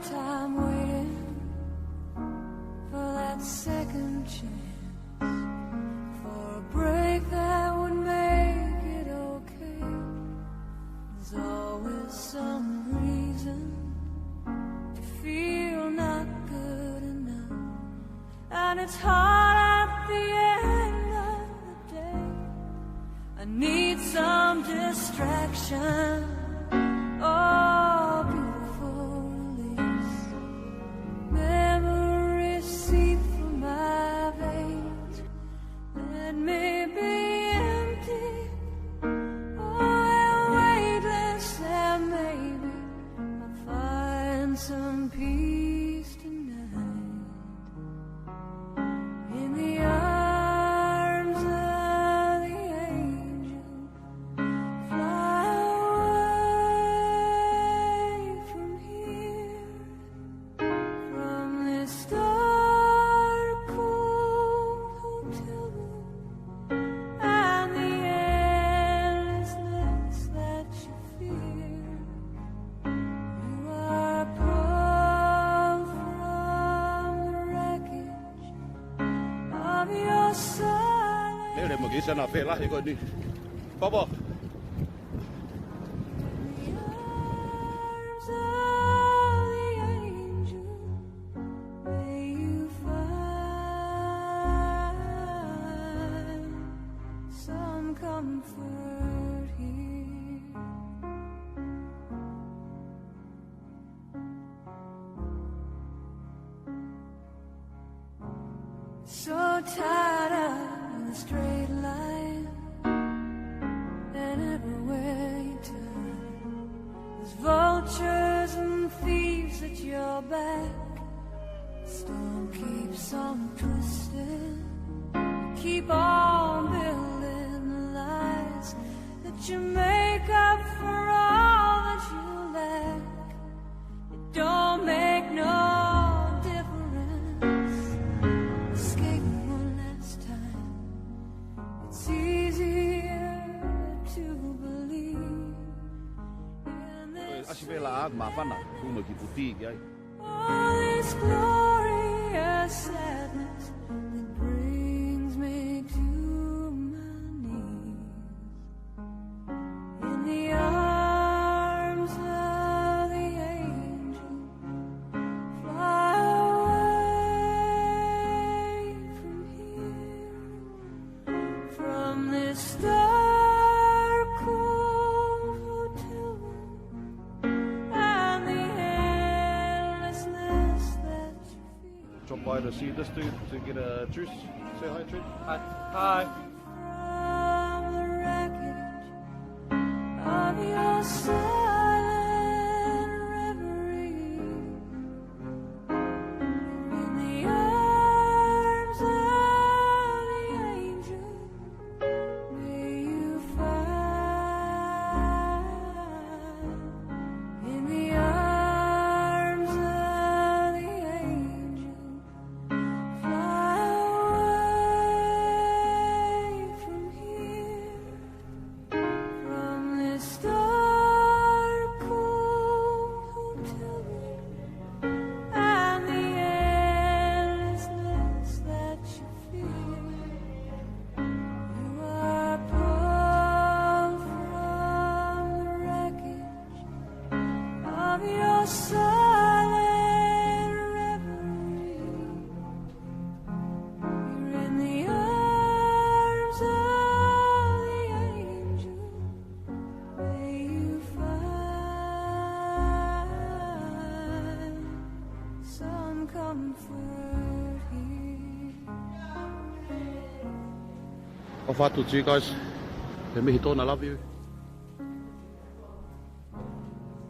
time waiting for that second chance, for a break that would make it okay. There's always some reason to feel not good enough, and it's hard at the end of the day. I need some distraction. Oh, beautiful release. Memories seep through my veins. Let me be empty. Oh, weightless, and maybe I'll find some peace tonight. In the arms of the angel, fly away from here, from this dark, cold hotel room, and the endlessness that you fear. You are pulled from the wreckage of your silence. Nếu để một cái xe nào phê lại thì coi đi. Bóc bóc. The arms of the angel, may you find some comfort here. So tired of the straight line, and everywhere you turn, there's vultures and thieves at your back. Storm keeps on twisting. Keep on building the lies that you make up for all that you lack. It don't make no difference. Escape one last time. It's easier to believe in this. Asi phê là mà phát nào, không được kịp phút ti cái. All this glorious sadness that brings me to my knees. In the arms of the angel, fly away from here, from this dark, cold hotel room, and the endlessness that you feel. Drop by to see this dude to get a juice. Say hi, Trish. Hi. Hi. From the wreckage of your silent reverie, in the arms of the angel, may you find. In the arms of the angel, fly away from here, from this dark, cold hotel room, and the endlessness that you feel. You are pulled from the wreckage of your silent reverie. You're in the arms of the angel. May you find some comfort here. How far to you guys? Let me hit on, I love you.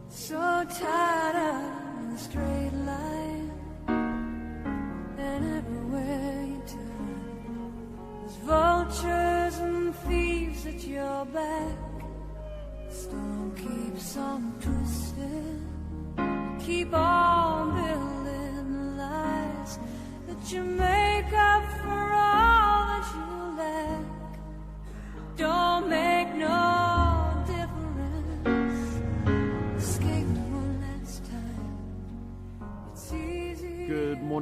So tired of the straight line, and everywhere you turn, there's vultures and thieves at your back. Storm keeps on twisting. Keep on building the lies that you make up for all that you lack. Don't make no difference. Escaped one last time.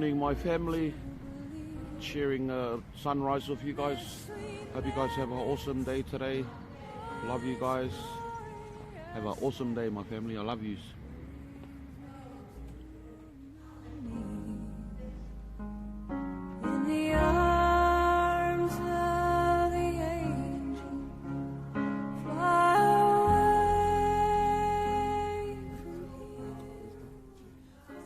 morning, my family. Sharing sunrise with you guys. Hope you guys have an awesome day today. Love you guys. Have an awesome day, my family. I love yous. In the arms of the angel, fly away from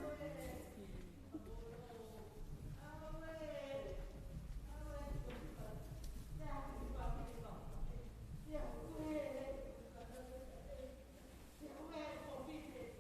here.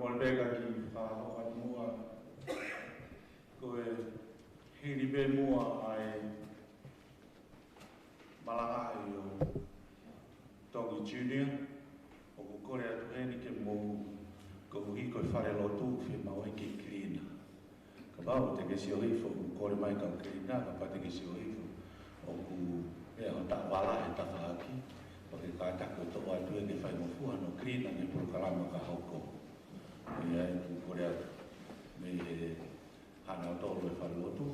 molbega ki whāhoa mua koe hiri be mua ai malanga i o Tongi Junior o ko kore atu heni ke mō ko hui koe whare lotu whi mau ki klina ka bau te ke si o hifo ko kore mai ka klina ka pate ke si o hifo o ku e o ta wala e ta whaaki o ke ka tako to atu e ke whai mo fuha no klina ni puru kalama ka hoko e ai ku kore atu me he hana o tolu e whare lotu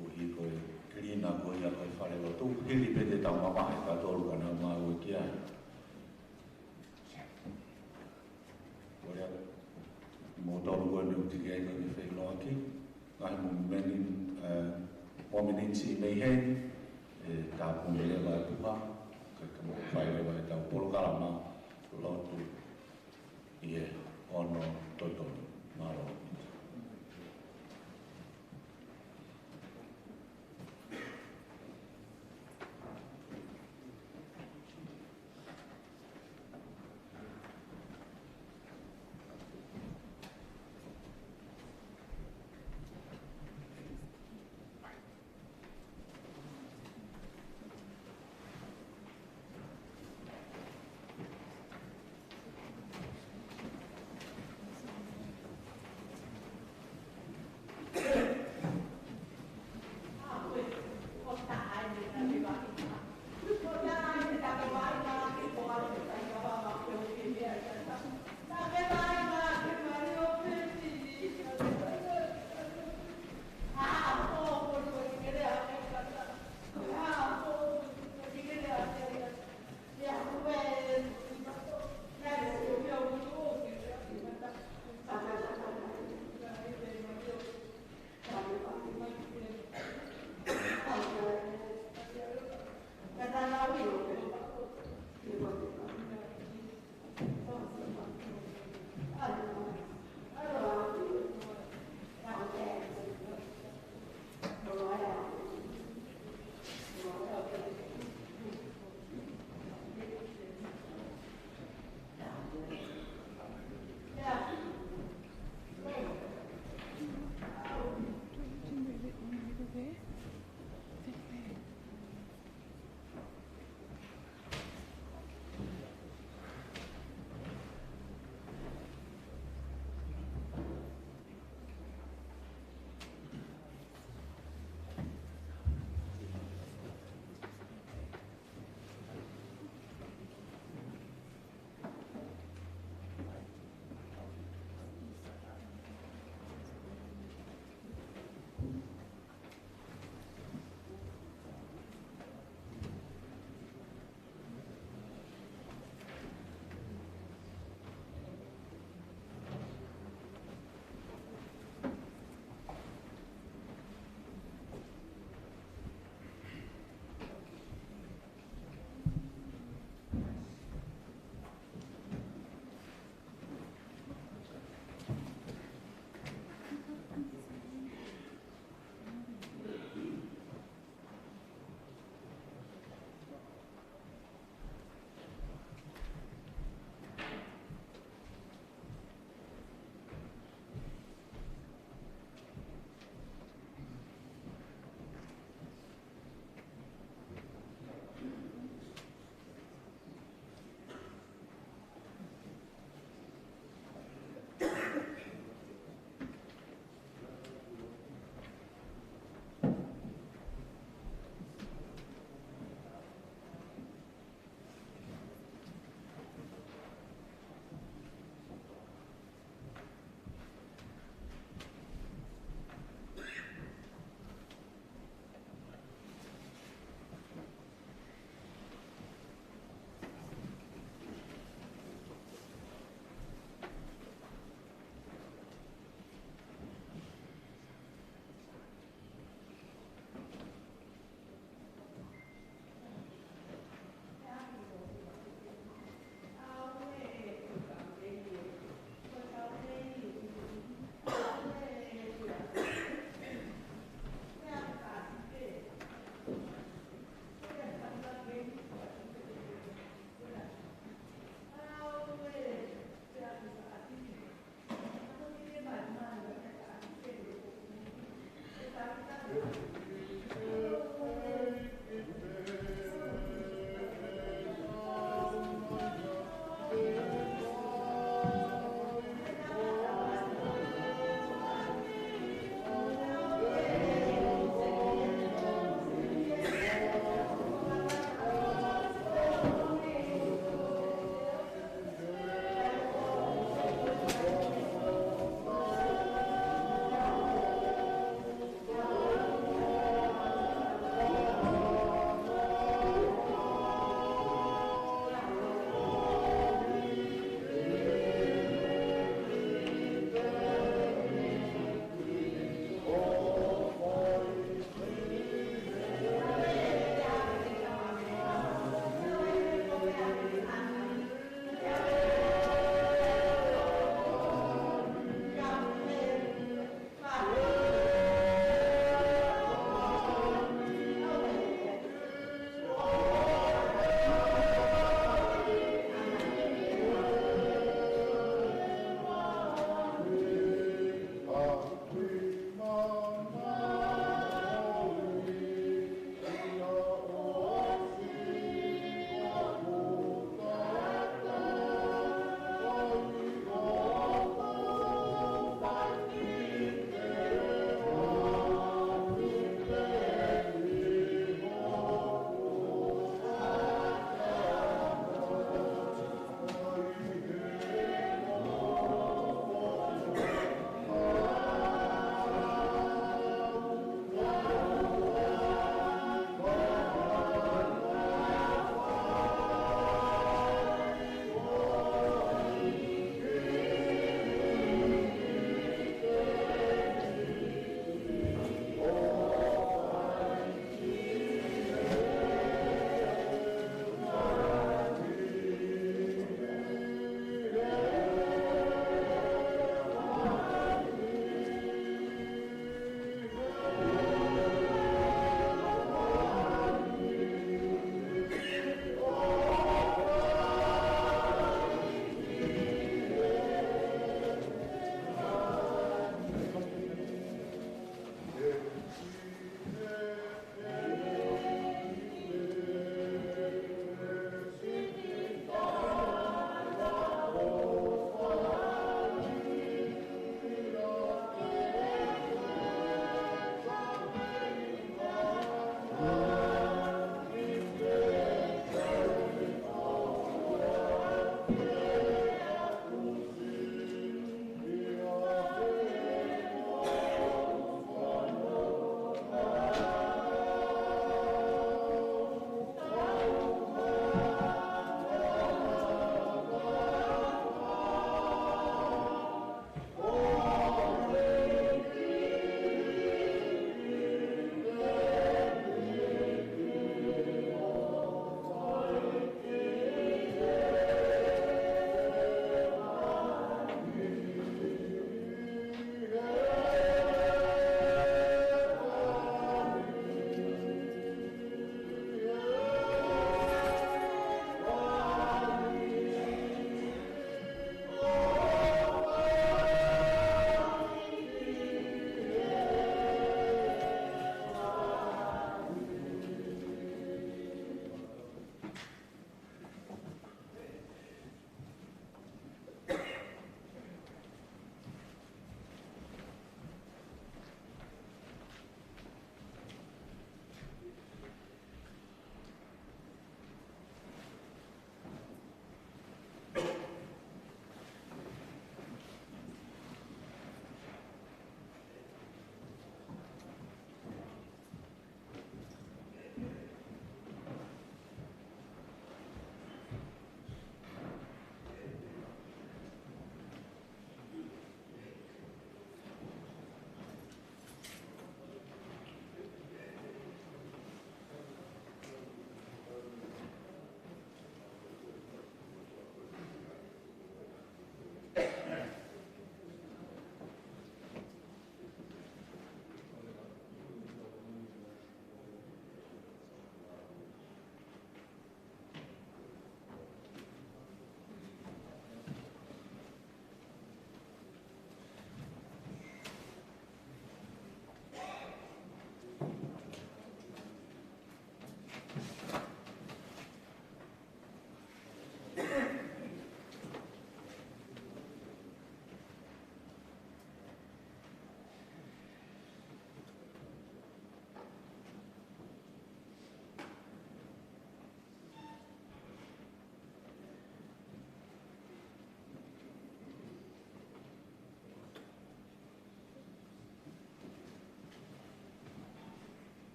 o hi koe klina koe ia koe whare lotu hili pe te tau mama e ka tolu ka na maa ue ki ai kore atu mo tolu koe ni uti kei koe ke whai loa ki ngahi mo menin si mei hei e tā pune lewa e puha ka mo whai lewa e tau polo kalama lotu i e ono totonu maro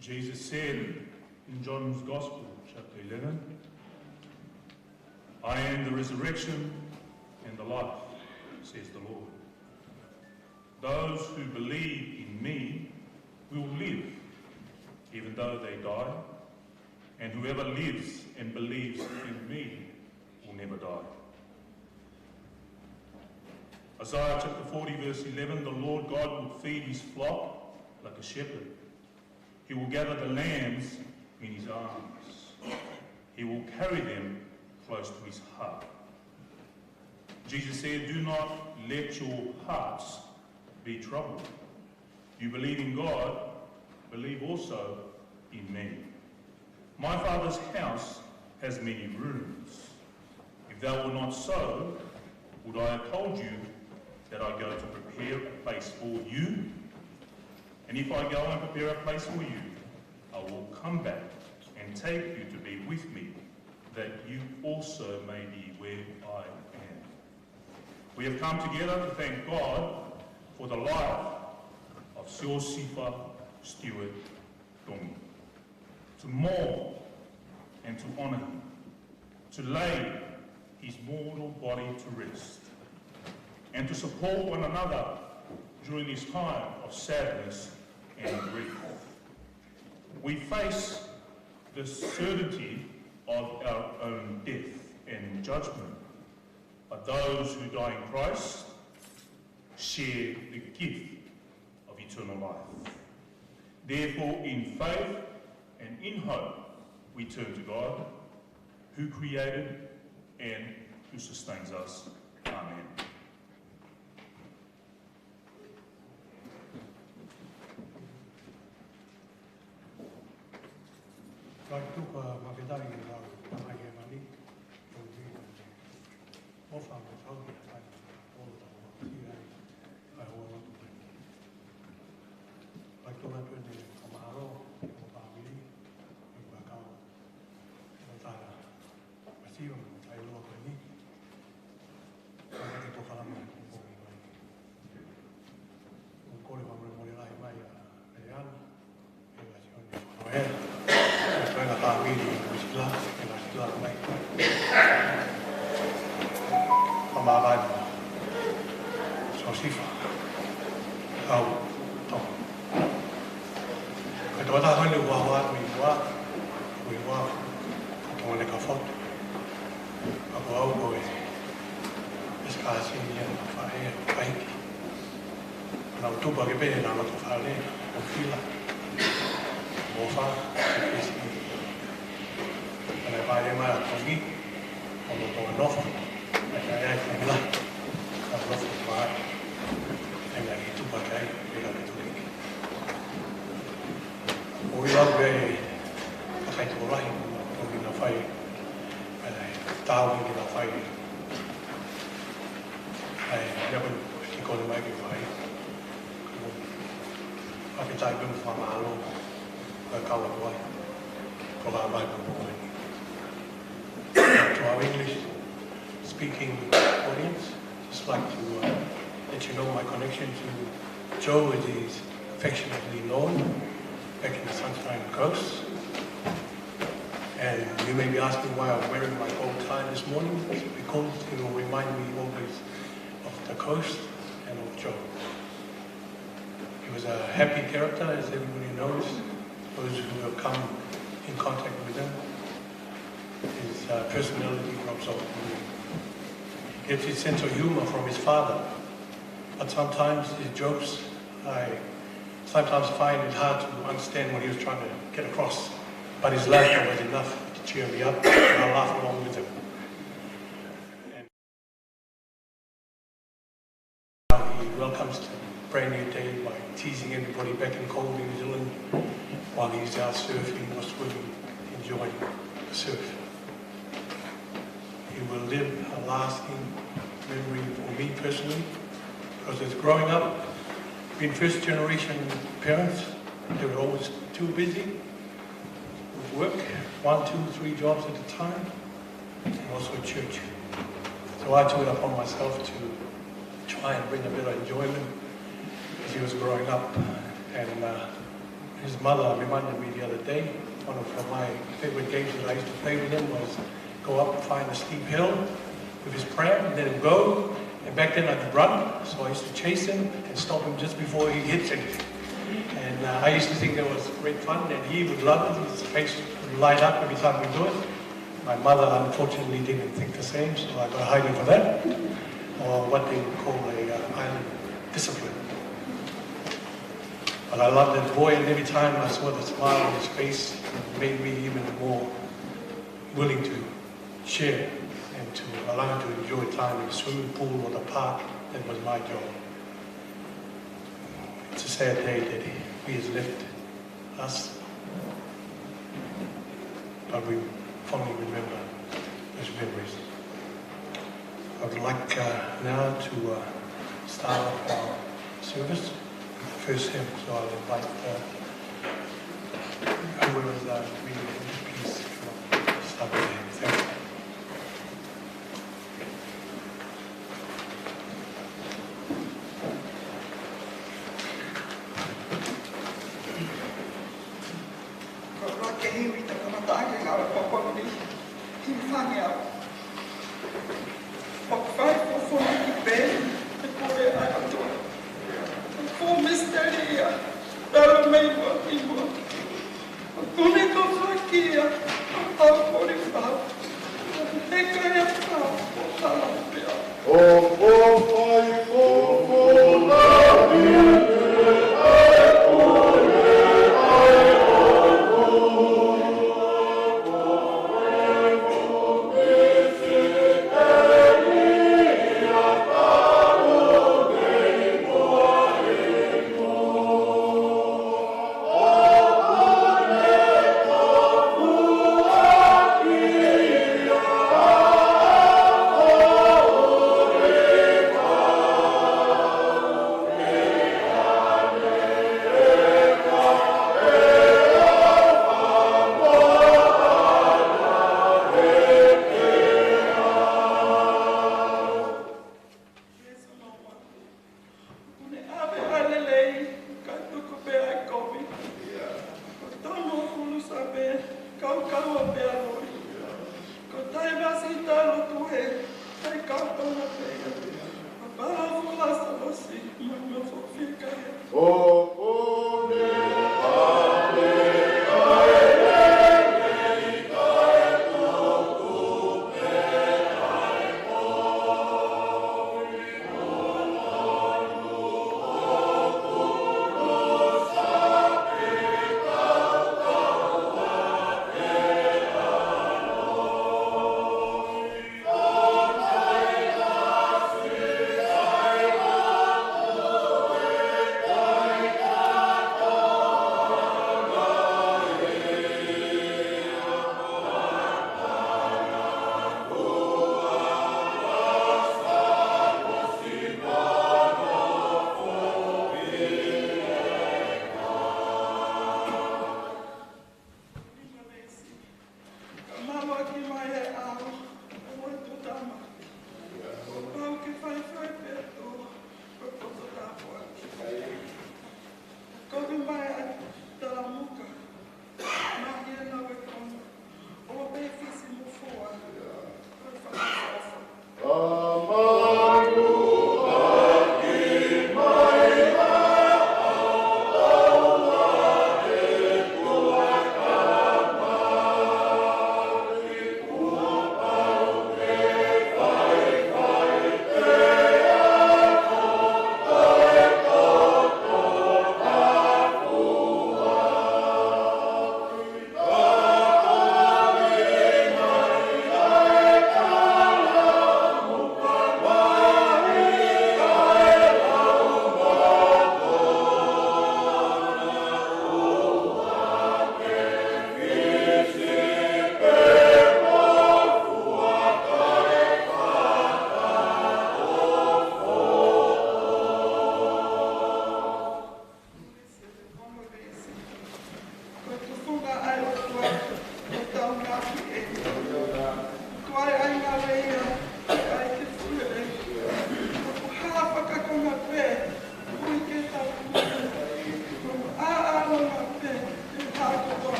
Jesus said in John's Gospel, chapter 11, I am the resurrection and the life, says the Lord. Those who believe in me will live, even though they die, and whoever lives and believes in me will never die. Isaiah chapter 40 verse 11, the Lord God will feed his flock like a shepherd. He will gather the lambs in his arms. He will carry them close to his heart. Jesus said, do not let your hearts be troubled. You believe in God, believe also in me. My Father's house has many rooms. If that were not so, would I have told you that I go to prepare a place for you? And if I go and prepare a place for you, I will come back and take you to be with me, that you also may be where I am. We have come together to thank God for the life of Siosifa Stewart Dongi, to mourn and to honour him, to lay his mortal body to rest, and to support one another during this time of sadness and grief. We face the certainty of our own death and judgment, but those who die in Christ share the gift of eternal life. Therefore, in faith and in hope, we turn to God, who created and who sustains us. Amen. To our English-speaking audience, just like to let you know my connection to Joe, as he's affectionately known, back in the Sunshine Coast. And you may be asking why I'm wearing my bow tie this morning. It's because it will remind me always of the coast and of Joe. He was a happy character, as everybody knows, those who have come in contact with him. His personality rubs off. He gets his sense of humor from his father, but sometimes his jokes, I sometimes find it hard to understand what he was trying to get across, but his laughter was enough to cheer me up, and I laughed along with him. And he welcomes the brand new day by teasing everybody back in cold New Zealand while he's out surfing or swimming, enjoying the surf. He will live a lasting memory for me personally, because as growing up, being first generation parents, they were always too busy with work, 1, 2, 3 jobs at a time, and also church. So I took it upon myself to try and bring a bit of enjoyment as he was growing up, and His mother reminded me the other day, one of my favorite games that I used to play with him was go up and find a steep hill with his pram and let him go. And back then I could run, so I used to chase him and stop him just before he hits anything. And I used to think that was great fun, and he would love it. His face would light up every time we do it. My mother, unfortunately, didn't think the same, so I got hiding for that, or what they would call a island discipline. But I loved that boy, and every time I saw the smile on his face, it made me even more willing to share and to allow him to enjoy time in the swimming pool or the park. That was my job. It's a sad day that he has left us, but we fondly remember his memories. I would like now to start off our service. First hymn, so I'll invite whoever is reading it, please come up, start with the hymn. Thank you.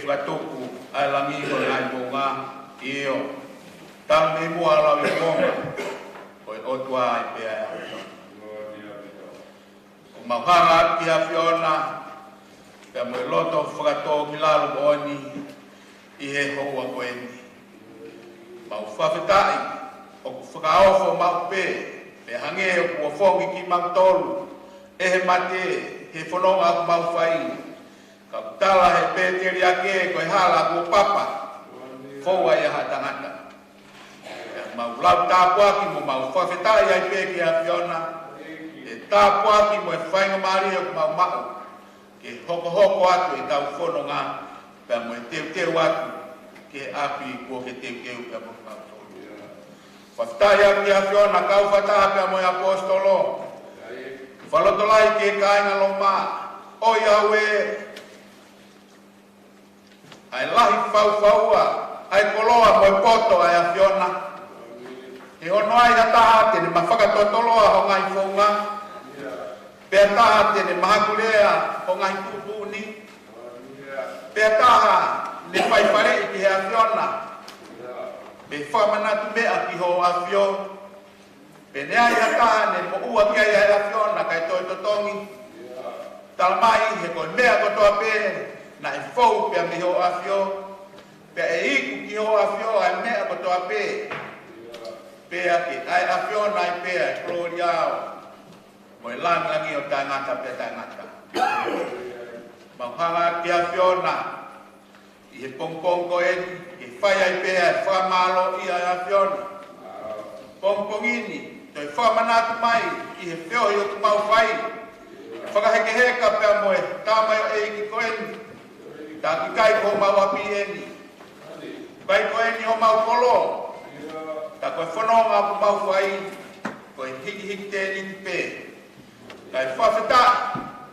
whakatoku ai langi ko ngai mo ngā io. Tal me mua lau i konga. Ko i otua ai pea e hau. O mauhanga ki a Fiona. Pea mo i loto whakatoku lalo mooni. I he hoa ko eni. Mau whawhetai. O ku whakaofo mau pē. Pe hange o kua whongi ki mau tolu. E he mate. He whanonga aku mau whai. Ka tala he pēteri ake koe hala kua papa. Fōua ia ha tangata. Mau lau tāpuaki mo mau whawhetai ai pēki a Fiona. E tāpuaki mo e whainga maari o mau mau. Ke hoko hoko atu e tau whanonga. Pea mo e teu atu. Ke api kua ke teu pea mo mau tolu. Whawhetai aki a Fiona kau whataha pea mo e apostolo. Whalotolai ke kāinga lo mā. O Yahweh. Ai lahi whauwhaua, ai koloa mo e poto ai a Fiona. E ono ai ha taha tene ma whakatotoloa ho ngai whaunga. Pea taha tene mahakulea ho ngai tūtūni. Pea taha ne whaipare i ki he a Fiona. Pe whamanatu mea ki ho a Fio. Pe ne ai ha taha ne mo ua ki ai a Fiona kai toi totongi. Talamai he koe mea kotoa pe. Na e fau pia me ho afio. Pia e iku ki ho afio ai mea kotoa pe. Pia ki ai afio na i pia e klori au. Mo e langi o tangata pia tangata. Mauhanga ki afio na. I he pongpong ko e. I whai ai pia e whamalo i ai afio na. Pongpong ini. Toi whamanatu mai. I he whio i o tu mau whai. Whakaheke heka pia mo e. Tāmai o e ki ko e. Taki kai ko mau api eni. Kai ko eni o mau kolo. Ta koe whanonga ku mau whai. Koe hiki tēni ki pē. Kai whawheta.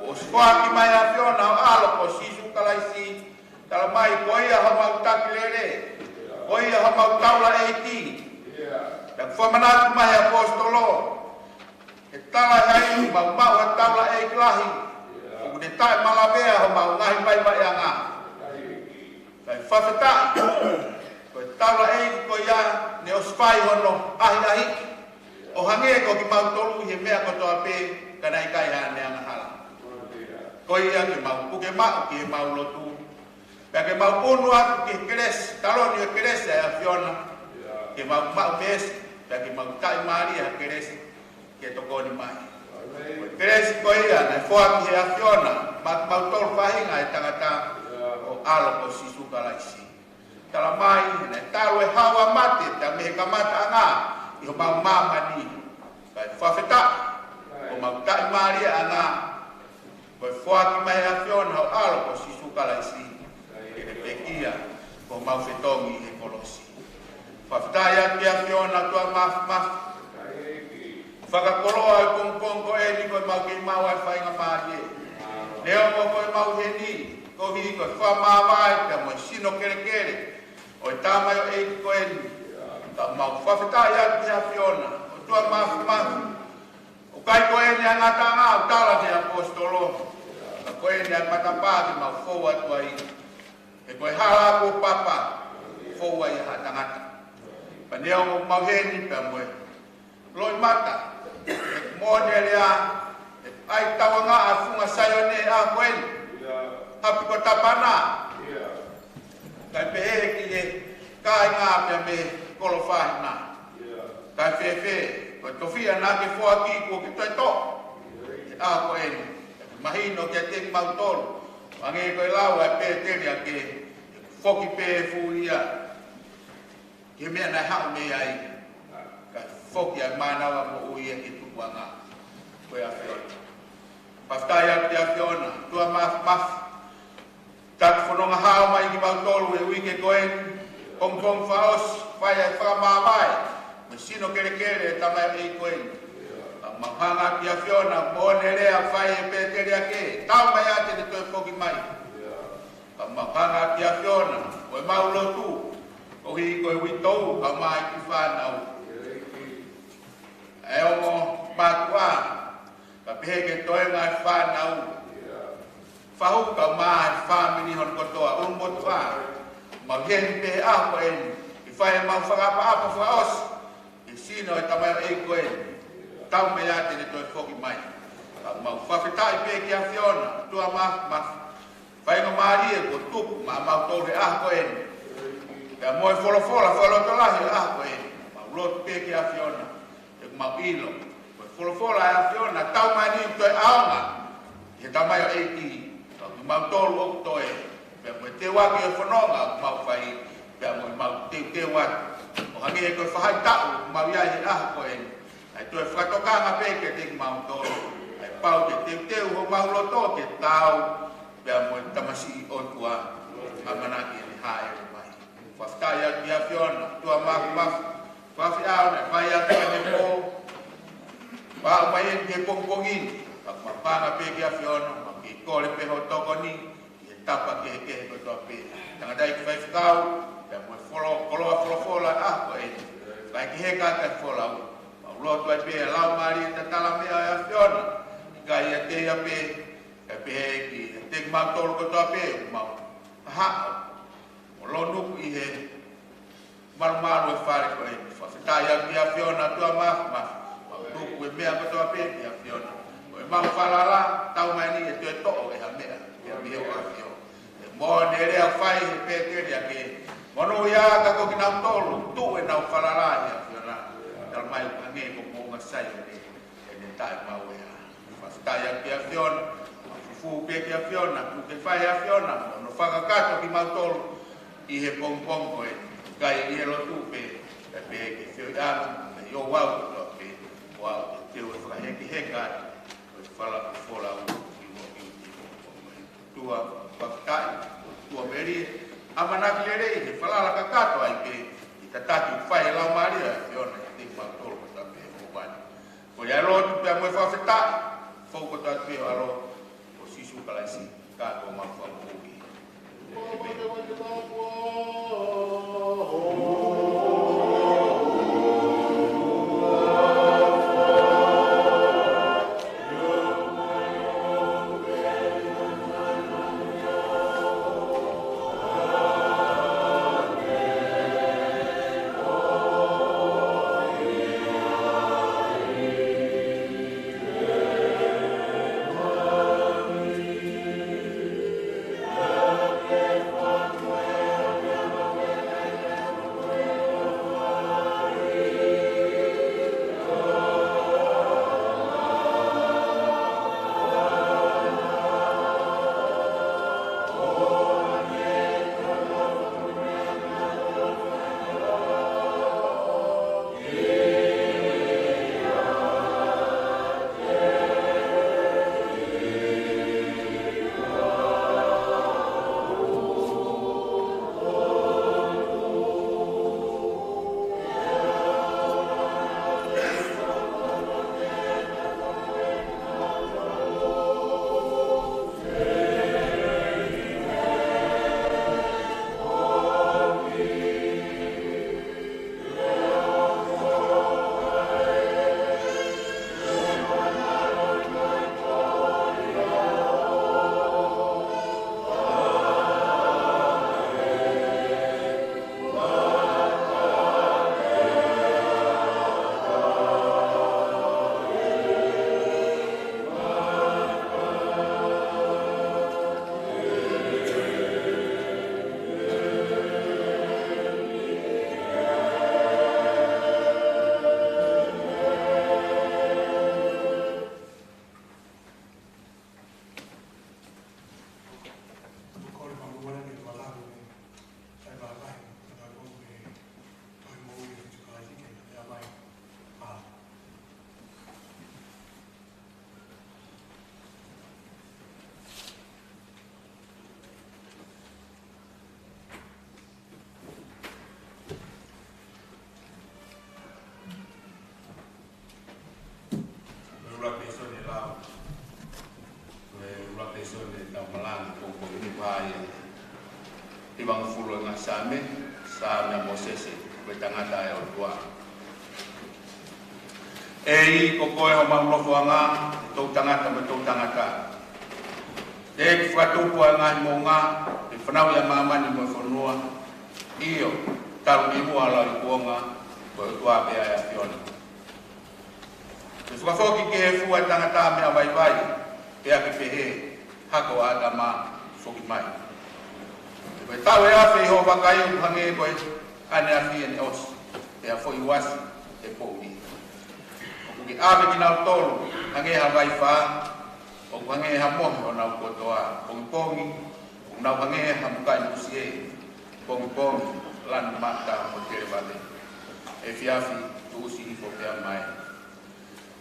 O skwaki mai a Fiona o alo ko sisu kalaisi. Tala mai ko ia ha mau takilere. Ko ia ha mau taula 18. Ta whamanatu mai apostolo. E tala hai mau ha taula 8 lahi. O ne tae malawea ho mau ngahi mai mai anga. Kai whawheta, koe taula e ko ia ne o spai hono ahi. O hange ko ki mau tolu he mea kotoa pē, kanai kai haa ne anga hala. Ko ia ki mau puke mau ki he mau lotu. Pea ke mau unu aku ki keres, taloni e keres e a Fiona. Ke mau pēs, pea ke mau kai maari a keres, ke tokoni mai. Keres ko ia, ne whoa ki he a Fiona, mau tolu whahinga e tangata. O alo ko sisu kalaisi. Tala mai, ne talo e hawa mate, ta me kamata anga, i ho mau mamani. Kai whawheta, o mau tai maria anga, koe whoaki mai a Fiona o alo ko sisu kalaisi. E ne pekia, ko mau whetongi he kolosi. Whawheta ia ki a Fiona tua maf. Whakakoloa e kongkong ko e ni koe mau ki mau ai whainga marie. Neo mo koe mau he ni. Ko hi ko whamawai ka mo sino kere. O tamai o e ko en. Ta mau whawhetai atu hea Fiona. O tua mafu. O kai ko en ia ngata ngā o tala te apostolo. Ka ko en ia matapāki mau fōua tua i. E koe hala ko papa. Fōua i ha tangata. Pa neo mo mau heni pa moe. Loi mata. E mōne lea. E ai tawa ngā a funga sayone a ko en. Hapi ko tapana. Kai pehe ki he kai ngā pia me kolofahina. Kai fefe. Ko tofia nā ke fua ki kua ki toi to. A ko eni. Mahino kia teki mau tolu. Ange koe lau e pe teri a ke foki pe fu ia. Ke mea nai hau me ai. Kai foki a manawa mo uia ki tukua ngā. Koe a Fiona. Paftai a te a Fiona. Tua maf. Tak whanonga hao mai ki mau tolu e wike koen. Pong whaos, whai ai whamawai. Me sino kere tamai e koen. Mahanga ki a Fiona, mōne rea whai e pētere ake. Tau mai ate ni toi whoki mai. Mahanga ki a Fiona, koe mau lotu. Kohi koe witou, ka mai ki whanau. E ongo mātua. Ka pehe ke toi ngai whanau. Fahuka mai family hon kotoa umbot fa. Maghen pe apa en. Ifai mau apa faos. Isino tamai e koen. Tau me ate ni toi foki mai. Mau fafitai pe ki a Fiona. Tua ma. Fai no Maria ko tup ma mau tole koen. Ya moi fola to lahi koen. Mau lot pe ki a Fiona. E mau ilo. Fola a Fiona tau mai ni toi aonga. He tamai e ki. Mau tolu o toe. Pe mo te wa ki fononga mau fai. Pe mo mau te wa. O hangi e ko fai tau mau ia he koen. Ai toi whakatokanga peke te mau tolu. Ai pau te te ho mau loto ke tau. Pea mo tamasi o tua amanaki ni hae mai. Whaftai a ki a Fiona. Tua maf. Whafi au ne whai a tua ne po. Pau mai e te pongpongin. Mapanga peke a Fiona. Maki kore peho toko ni. I tapa ke ko toa pe. Tangadai ki whai whakau. Pea mo koloa ko e. Vai ki heka te wholau. Lotu ai pe lau mari te tala mea a Fiona. Kai a te a pe pe ki te mau tolu ko toa pe mau. Ha. O lonu i he maru e whare ko e. Whawhitai a ki a Fiona tua ma. Tuku e mea ko toa pe ki a Fiona. O e mau whalala tau mai ni e tue to'o e ha mea. E a mea o a Fiona. E mo ne rea whai he pe tere a ke. Mono ia ka ko ki nau tolu. Tu e nau whalala i a Fiona. Tal mai pange ko monga sai e ne tai mau e a. Whawhitai a ki a Fiona. Fu pe ki a Fiona. Tu ke whai a Fiona. No whakakato ki mau tolu. I he pong ko e. Kai i he lotu pe. E pe ki Fiona. E o wau to pe. Wau te o whakaheki heka. O whala whola u. Tua whakatai. Tua meri. Amanaki le rei. He whalala kakato ai pe. I tatatu whai lau maria Fiona. Ko ia lo pe mo fa feta fo ko ta pe alo o sisu kala si ka ko ma fa ko ki Ibang fulo nga sa amin, sa na Moses, tangata e o tua. E i kokoe o maulofo anga, tau tangata me tau tangata. Te whakatupu a ngai mō ngā, e whanau ia mamani mo whanua, io, taru i mua lau i kuonga, ko e tua bea e a whiona. Te whakafoki ke he fua tangata mea vai vai, e a ki pehe, hako a ta mā, whoki mai. Koe tau e awhi ho wakai o hange koe, ane a whia ne os, e a whoi wasi, e pōni. O kuki awe ki nau tolu, hange ha vai wha, o hange ha mohi o nau kotoa, pongi pongi, o nau hange ha mukai nusi e, pongi pongi, lanu mata o tere vale. E fiafi, tu usi hifo pia mai.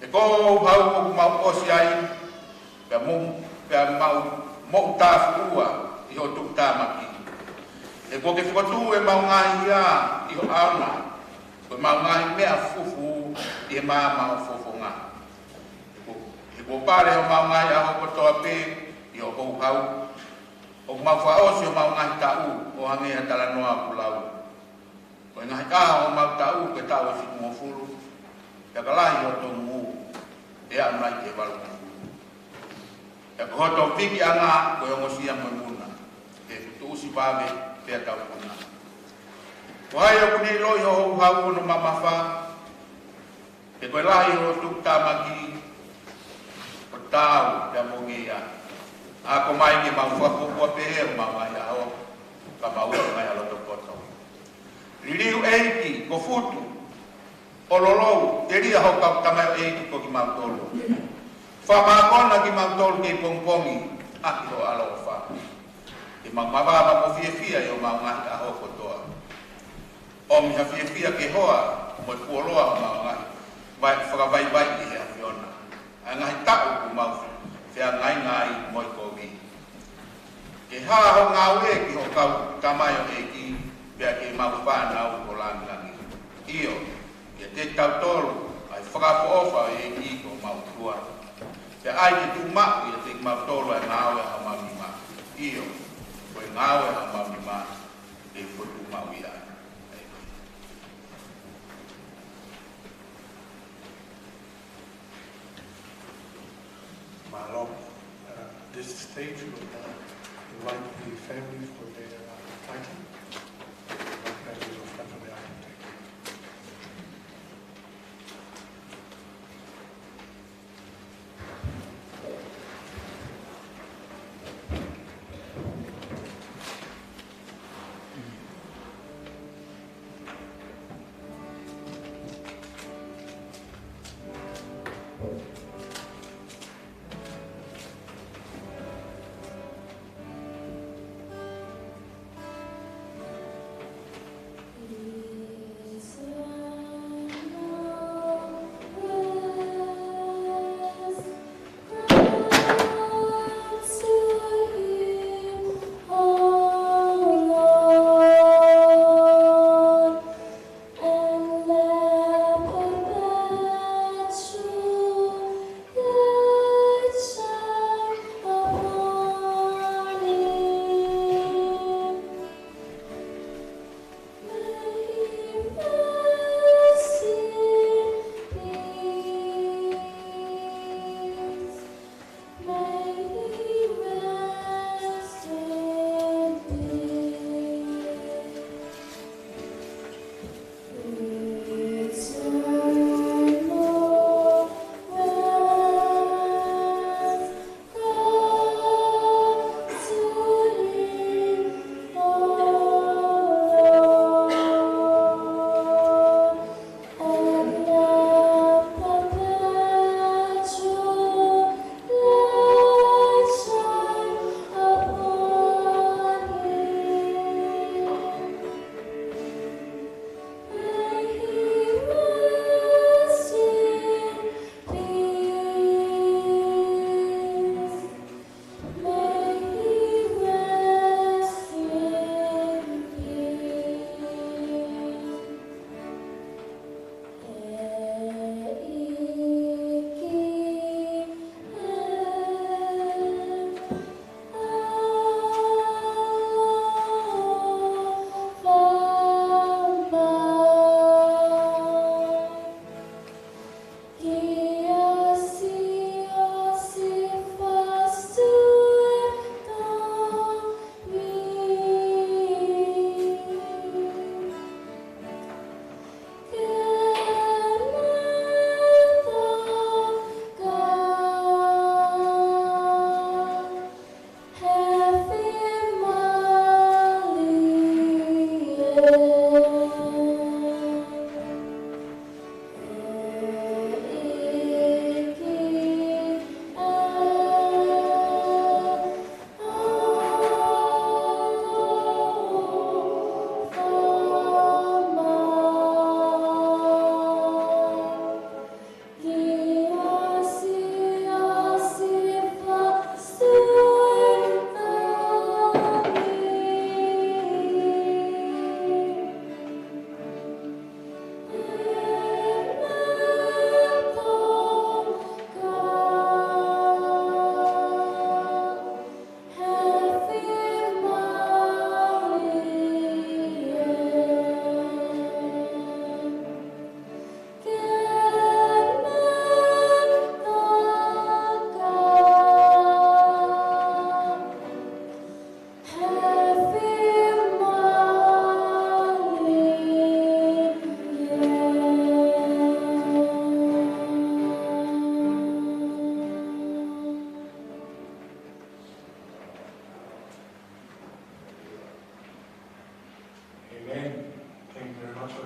E ko hau o mau osi ai, pia mau mo tafu ua, i ho tuk tamaki. E ko ke whakatu e mau ngahi ia, i ho auna, ko mau ngahi mea fufu, i he maa mau fufu ngā. E ko pare o mau ngahi a ho kotoa pe, i ho kou hau, o mau whaosi o mau ngahi tau, o hange a tala noa pulau. Ko ngahi kaha o mau tau, ke tau e whiku mo furu, e kalahi o tō ngu, e anai ke walu. E ko hoto piki anga, ko e ongosia mo muna, e tuusi babe, pia tau kuna. Ko hai o kuni loi ho hau no mamafa, e ko e lahi o tuk tamaki, o tau, pia mongia. A ko mai ki mau whakukua pehe o mau mai ao, ka mau o mai aloto koto. Ririu eiki, ko futu, o lolou, te ria ho kau tamai eiki ko ki mau tolu. Whamakona ki mau tolu ki pongpongi, aki ho alo wha. Ki mau mawaba mo fia i o mau ngahi a ho kotoa. O mi ha fia ke hoa, mo i kuoloa o mau ngahi, vai whakavai ki hea whiona. A ngahi tau ku mau whia ngai mo i kovi. Ke haa ho ngau e ki ho kau tamai o eki, pia ke mau whanau o langi. Io, ia te tau tolu, ai whakapoofa e eki ko mau tua. Pia ai ki tu maku ia te mau tolu ai ngau e ha mau ni ma. Io, ko e ngau e ha mau ni ma, e futu mau ia. Malom, this stage will invite the family for their title. Families of Franconia Architect.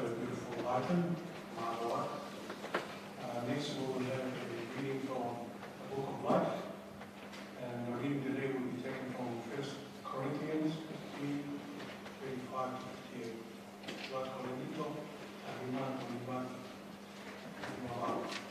the beautiful Martin, Manoa. Next we will have a reading from the Book of Life. And the reading today will be taken from 1 Corinthians 15, 35 to 58. Las Corinito, Ariman, Ariman, Ariman.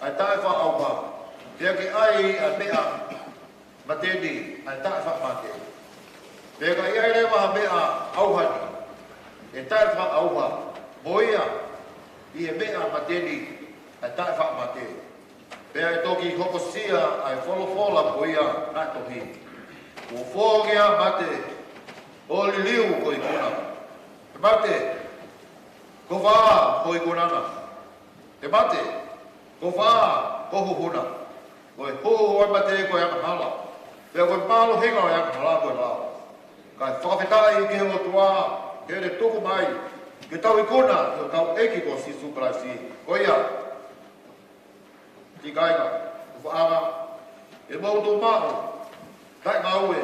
ai tae wha au wha. Pea ki ai a mea mateni, ai tae wha mate. Pea ka iai rewa mea auhani, e tae wha au wha. Moia, i e mea mateni, ai tae wha mate. Pea e toki hokosia ai wholofola moia nai tohi. Ko fōgea mate, o li liu ko i kuna. Te mate, ko whaa ko i kunana. Te mate, ko whaa ko huhuna. Ko e hoho ai mate ko i ana hala. Pea ko e pālo hinga o i ana hala ko i lao. Kai whakawhetai ke o tua, ke re tuku mai, ke tau i kuna, ke tau eki ko si supraisi. Ko ia, ti kainga, ko whaanga, e mautu mahu, kai ngaue,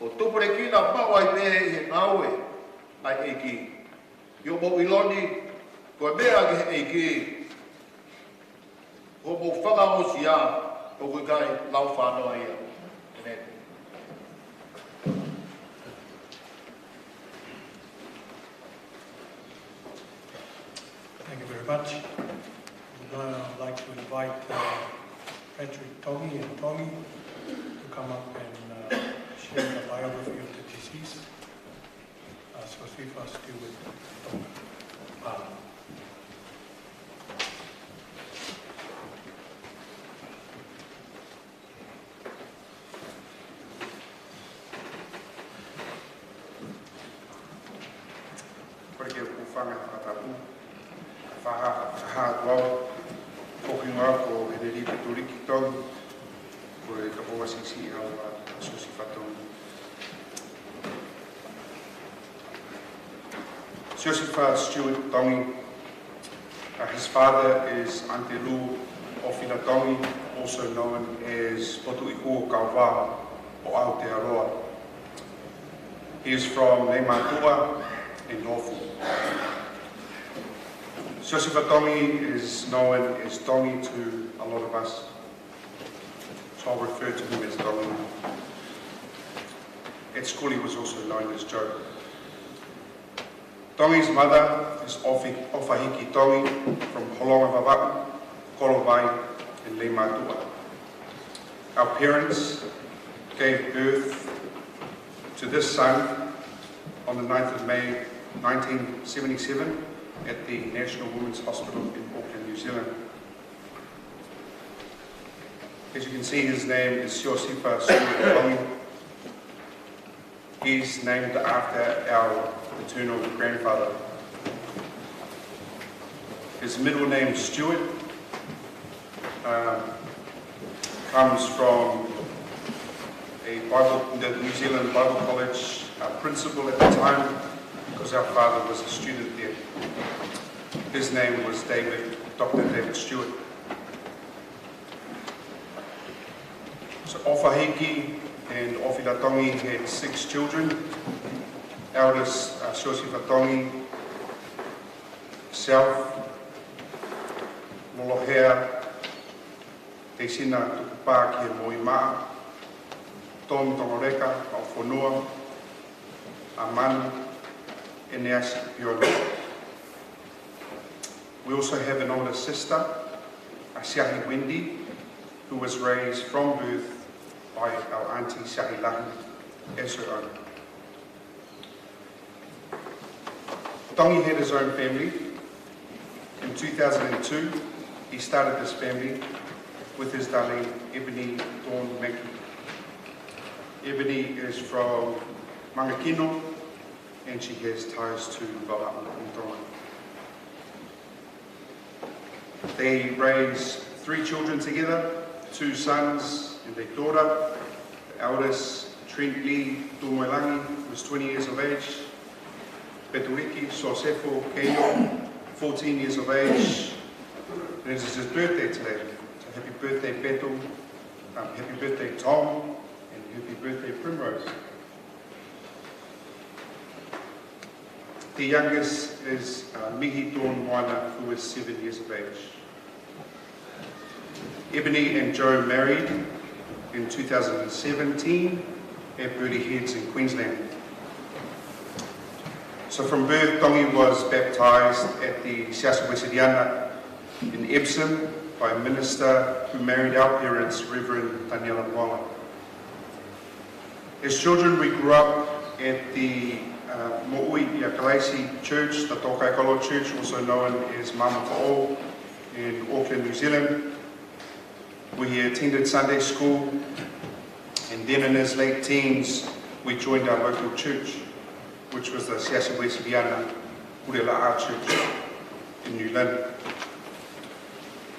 o tupure kina mau ai pehe i he ngaue, ai eki. Yo mo iloni, ko e mea ke he eki, ko mo whakao si a, ko kui kai lau whanoa ia. Amen. Thank you very much. Now I'd like to invite Patrick Tongi and Tongi to come up and share the biography of the deceased. So see first do with Tongi. Porque o fanga atapu faha wau koki ngā ko Heneri Peturiki tau ko e kapoa sisi au susi fatou. Joseph Stuart Tongi, his father is Ante Lu Ofina Tongi, also known as Potu Iko Kauwa o Aotearoa. He is from Leimatua in Norfolk. Joseph Tongi is known as Tongi to a lot of us, so I'll refer to him as Tongi. At school he was also known as Joe. Tongi's mother is Ofahiki Tongi from Holonga Vavaku, Kolovai and Leimatua. Our parents gave birth to this son on the 9th of May 1977 at the National Women's Hospital in Auckland, New Zealand. As you can see, his name is Siosifa Stuart Tongi. He's named after our maternal grandfather. His middle name, Stuart, comes from the New Zealand Bible College principal at the time, because our father was a student there. His name was Dr. David Stewart. So Ofahiki and Ofila Tongi had 6 children. Eldest Siosifa Tongi, self, Molohea, Te Sina Tukupā ki Moimaa, Tom Tongoreka, Alfonua, Amanu, and Neasi Piolo. We also have an older sister, Asiahi Wendy, who was raised from birth by our auntie Sahi Lahi as her own. Tongi had his own family. In 2002, he started this family with his darling Ebony Dawn Mackey. Ebony is from Mangakino and she has ties to Vavaku and Tonga. They raised 3 children together, 2 sons and a daughter. The eldest, Trent Lee Tumoelangi, was 20 years of age. Peturiki Sosefo Keio, 14 years of age. And it is his birthday today. So happy birthday, Beto. Happy birthday, Tom. And happy birthday, Primrose. The youngest is Mihi Dawn Moana, who is 7 years of age. Ebony and Joe married in 2017 at Birdie Heads in Queensland. So from birth, Tongi was baptised at the Siasa Weseriana in Epsom by a minister who married our parents, Reverend Daniela Wala. As children, we grew up at the Mo'ui Iakalaisi Church, the Tokaikolo Church, also known as Mama Ko'o in Auckland, New Zealand. We attended Sunday school, and then in his late teens, we joined our local church, which was the Siasi West Viana Urela'a Church in New Lynn,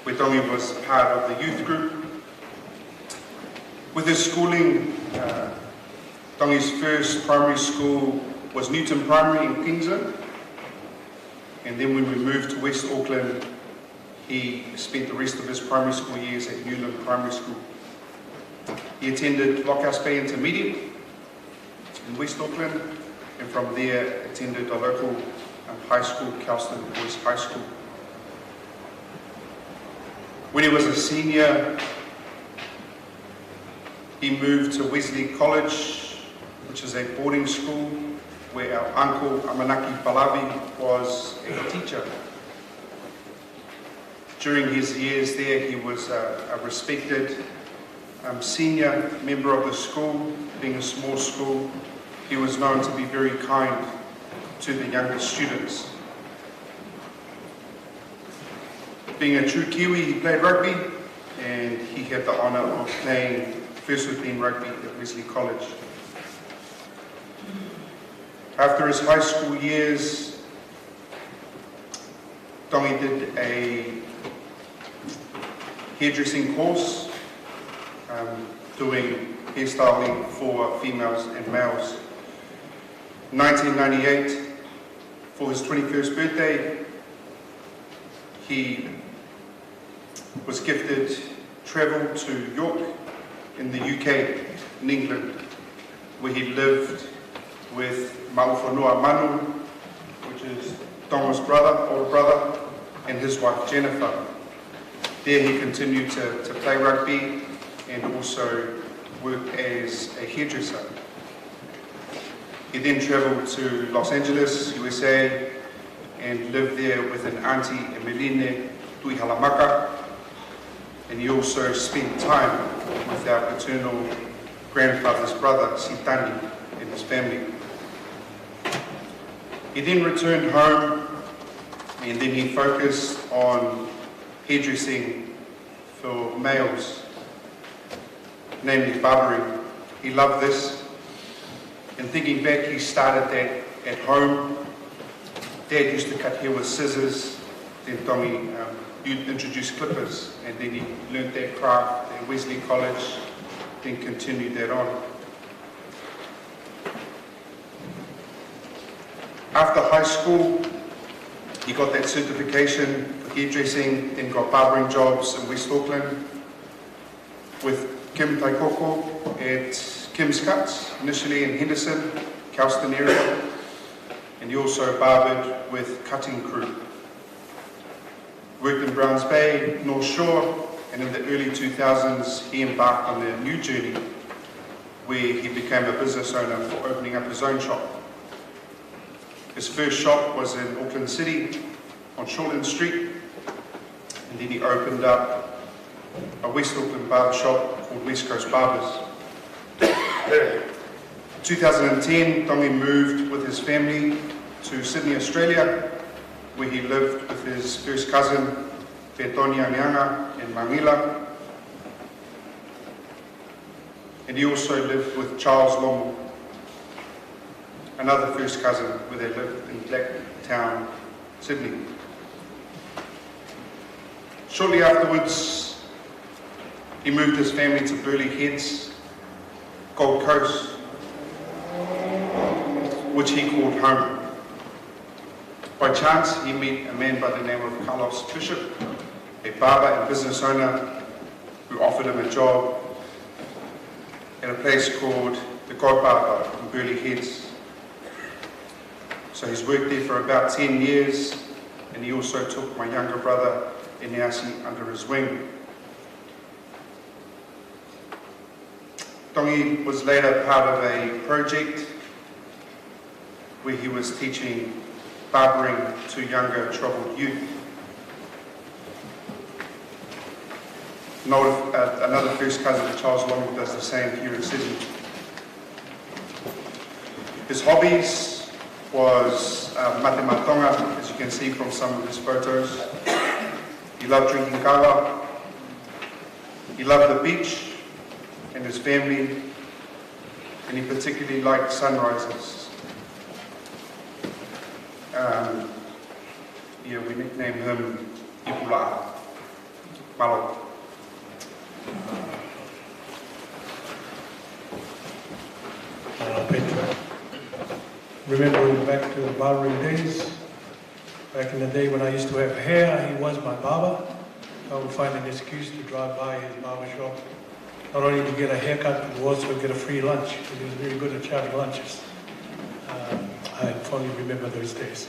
where Tongi was part of the youth group. With his schooling, Tongi's first primary school was Newton Primary in Kingsland, and then when we moved to West Auckland, he spent the rest of his primary school years at Newland Primary School. He attended Lockhouse Bay Intermediate in West Auckland, and from there attended a local high school, Kelston Boys High School. When he was a senior, he moved to Wesley College, which is a boarding school where our uncle Amanaki Palavi was a teacher. During his years there, he was a respected senior member of the school. Being a small school, he was known to be very kind to the younger students. Being a true Kiwi, he played rugby, and he had the honour of playing first 15 rugby at Wesley College. After his high school years, Tongi did a hairdressing course, doing hairstyling for females and males. In 1998, for his 21st birthday, he was gifted travel to York in the UK, in England, where he lived with Mauwhanua Manu, which is Tonga's brother, older brother, and his wife Jennifer. There he continued to play rugby and also worked as a hairdresser. He then travelled to Los Angeles, USA, and lived there with an auntie, Emeline Tuihalamaka, and he also spent time with our paternal grandfather's brother, Sitani, and his family. He then returned home, and then he focused on hairdressing for males, namely barbering. He loved this, and thinking back, he started that at home. Dad used to cut hair with scissors, then Tongi introduced clippers, and then he learned that craft at Wesley College, then continued that on. After high school, he got that certification for hairdressing, then got barbering jobs in West Auckland with Kim Taikoko at Kim's Cuts, initially in Henderson, Kelston area, and he also barbered with Cutting Crew. Worked in Browns Bay, North Shore, and in the early 2000s he embarked on a new journey where he became a business owner for opening up his own shop. His first shop was in Auckland City on Shortland Street, and then he opened up a West Auckland barber shop called West Coast Barbers. In 2010, Tongi moved with his family to Sydney, Australia, where he lived with his first cousin, Fetonia Nianga in Mangila. And he also lived with Charles Lomu, another first cousin, where they lived in Blacktown, Sydney. Shortly afterwards, he moved his family to Burleigh Heads, Gold Coast, which he called home. By chance, he met a man by the name of Carlos Bishop, a barber and business owner, who offered him a job at a place called the God Barber in Burleigh Heads. So he's worked there for about 10 years, and he also took my younger brother, Eneasi, under his wing. Tongi was later part of a project where he was teaching barbering to younger troubled youth. Another first cousin of Charles Long does the same here in Sydney. His hobbies was mate matonga, as you can see from some of his photos. He loved drinking kawa. He loved the beach and his family, and he particularly liked sunrises. We nicknamed him Ipula, Malo. Petra. Remembering back to the barbering days, back in the day when I used to have hair, he was my barber. I would find an excuse to drive by his barber shop, not only to get a haircut, but also get a free lunch. He was very good at charging lunches. I fondly remember those days.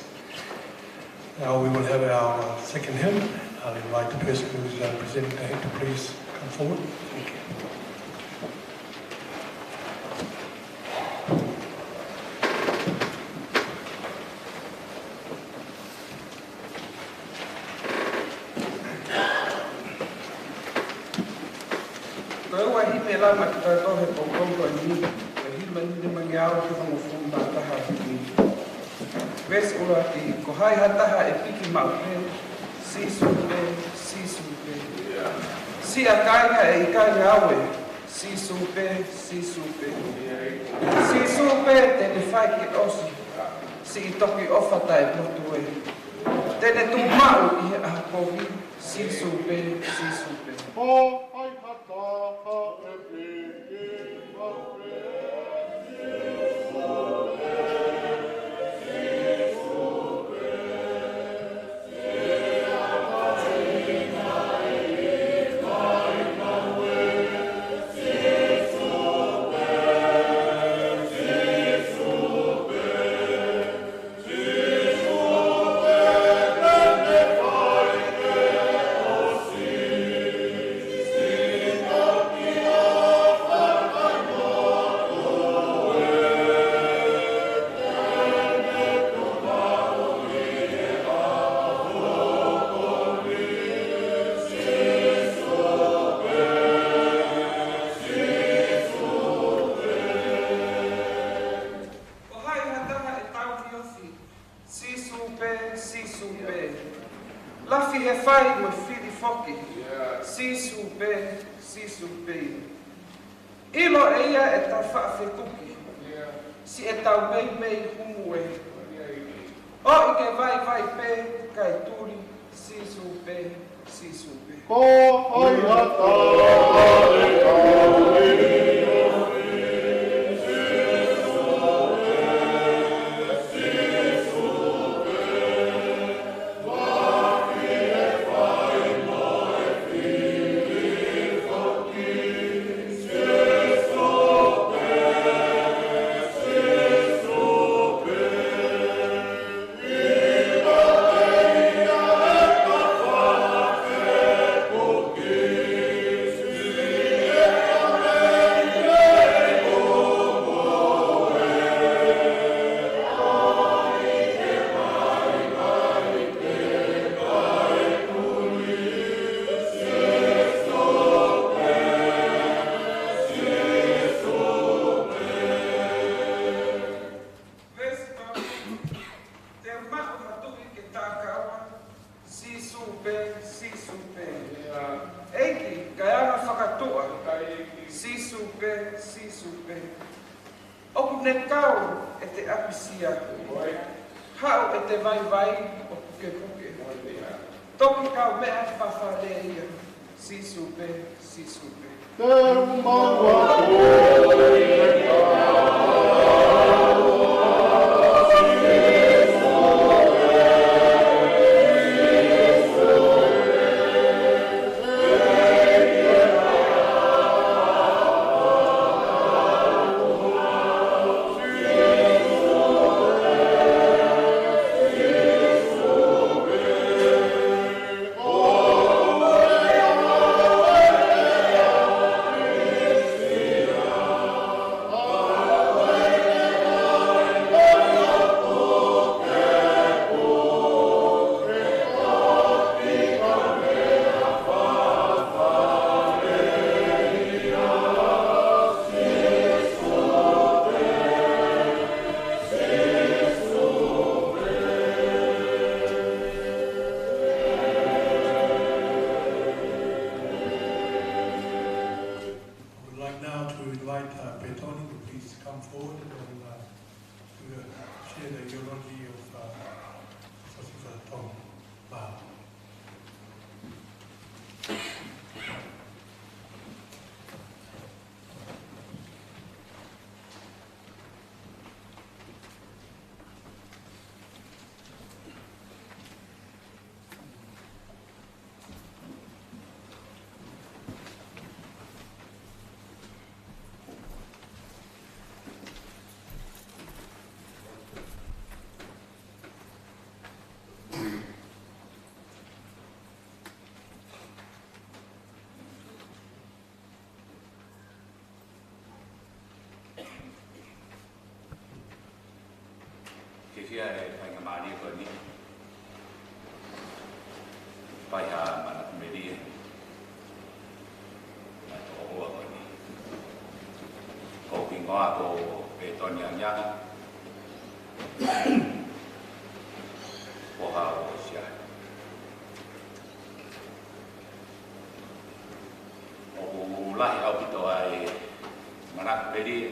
Now we will have our second hymn. I'll invite the person who's presenting the hymn to please come forward. Thank you. Ves ora ti ko hai hataha e piki maupe si supe si akainga e ikainga awe si supe si supe te ne fai ki osi si I toki ofata e potu e tene tu mau I he ahakohi si supe O hai hataha e piki maupe Ilo eia e ta whaafekuki, si e tau mei humu e. O I ke vai pe, kai turi, si supe. Ko hai hataha e kaui. Betoni would please come forward and we'll share the eulogy of Sosifa Tong. Wow. Kia e whainga maari koe ni. Pai ha mana kumeri e. Mai tō hoa koe ni. Ko ki ngoa ko e toni angianga. Ko ha o siai. O lahi au pito ai mana kumeri e.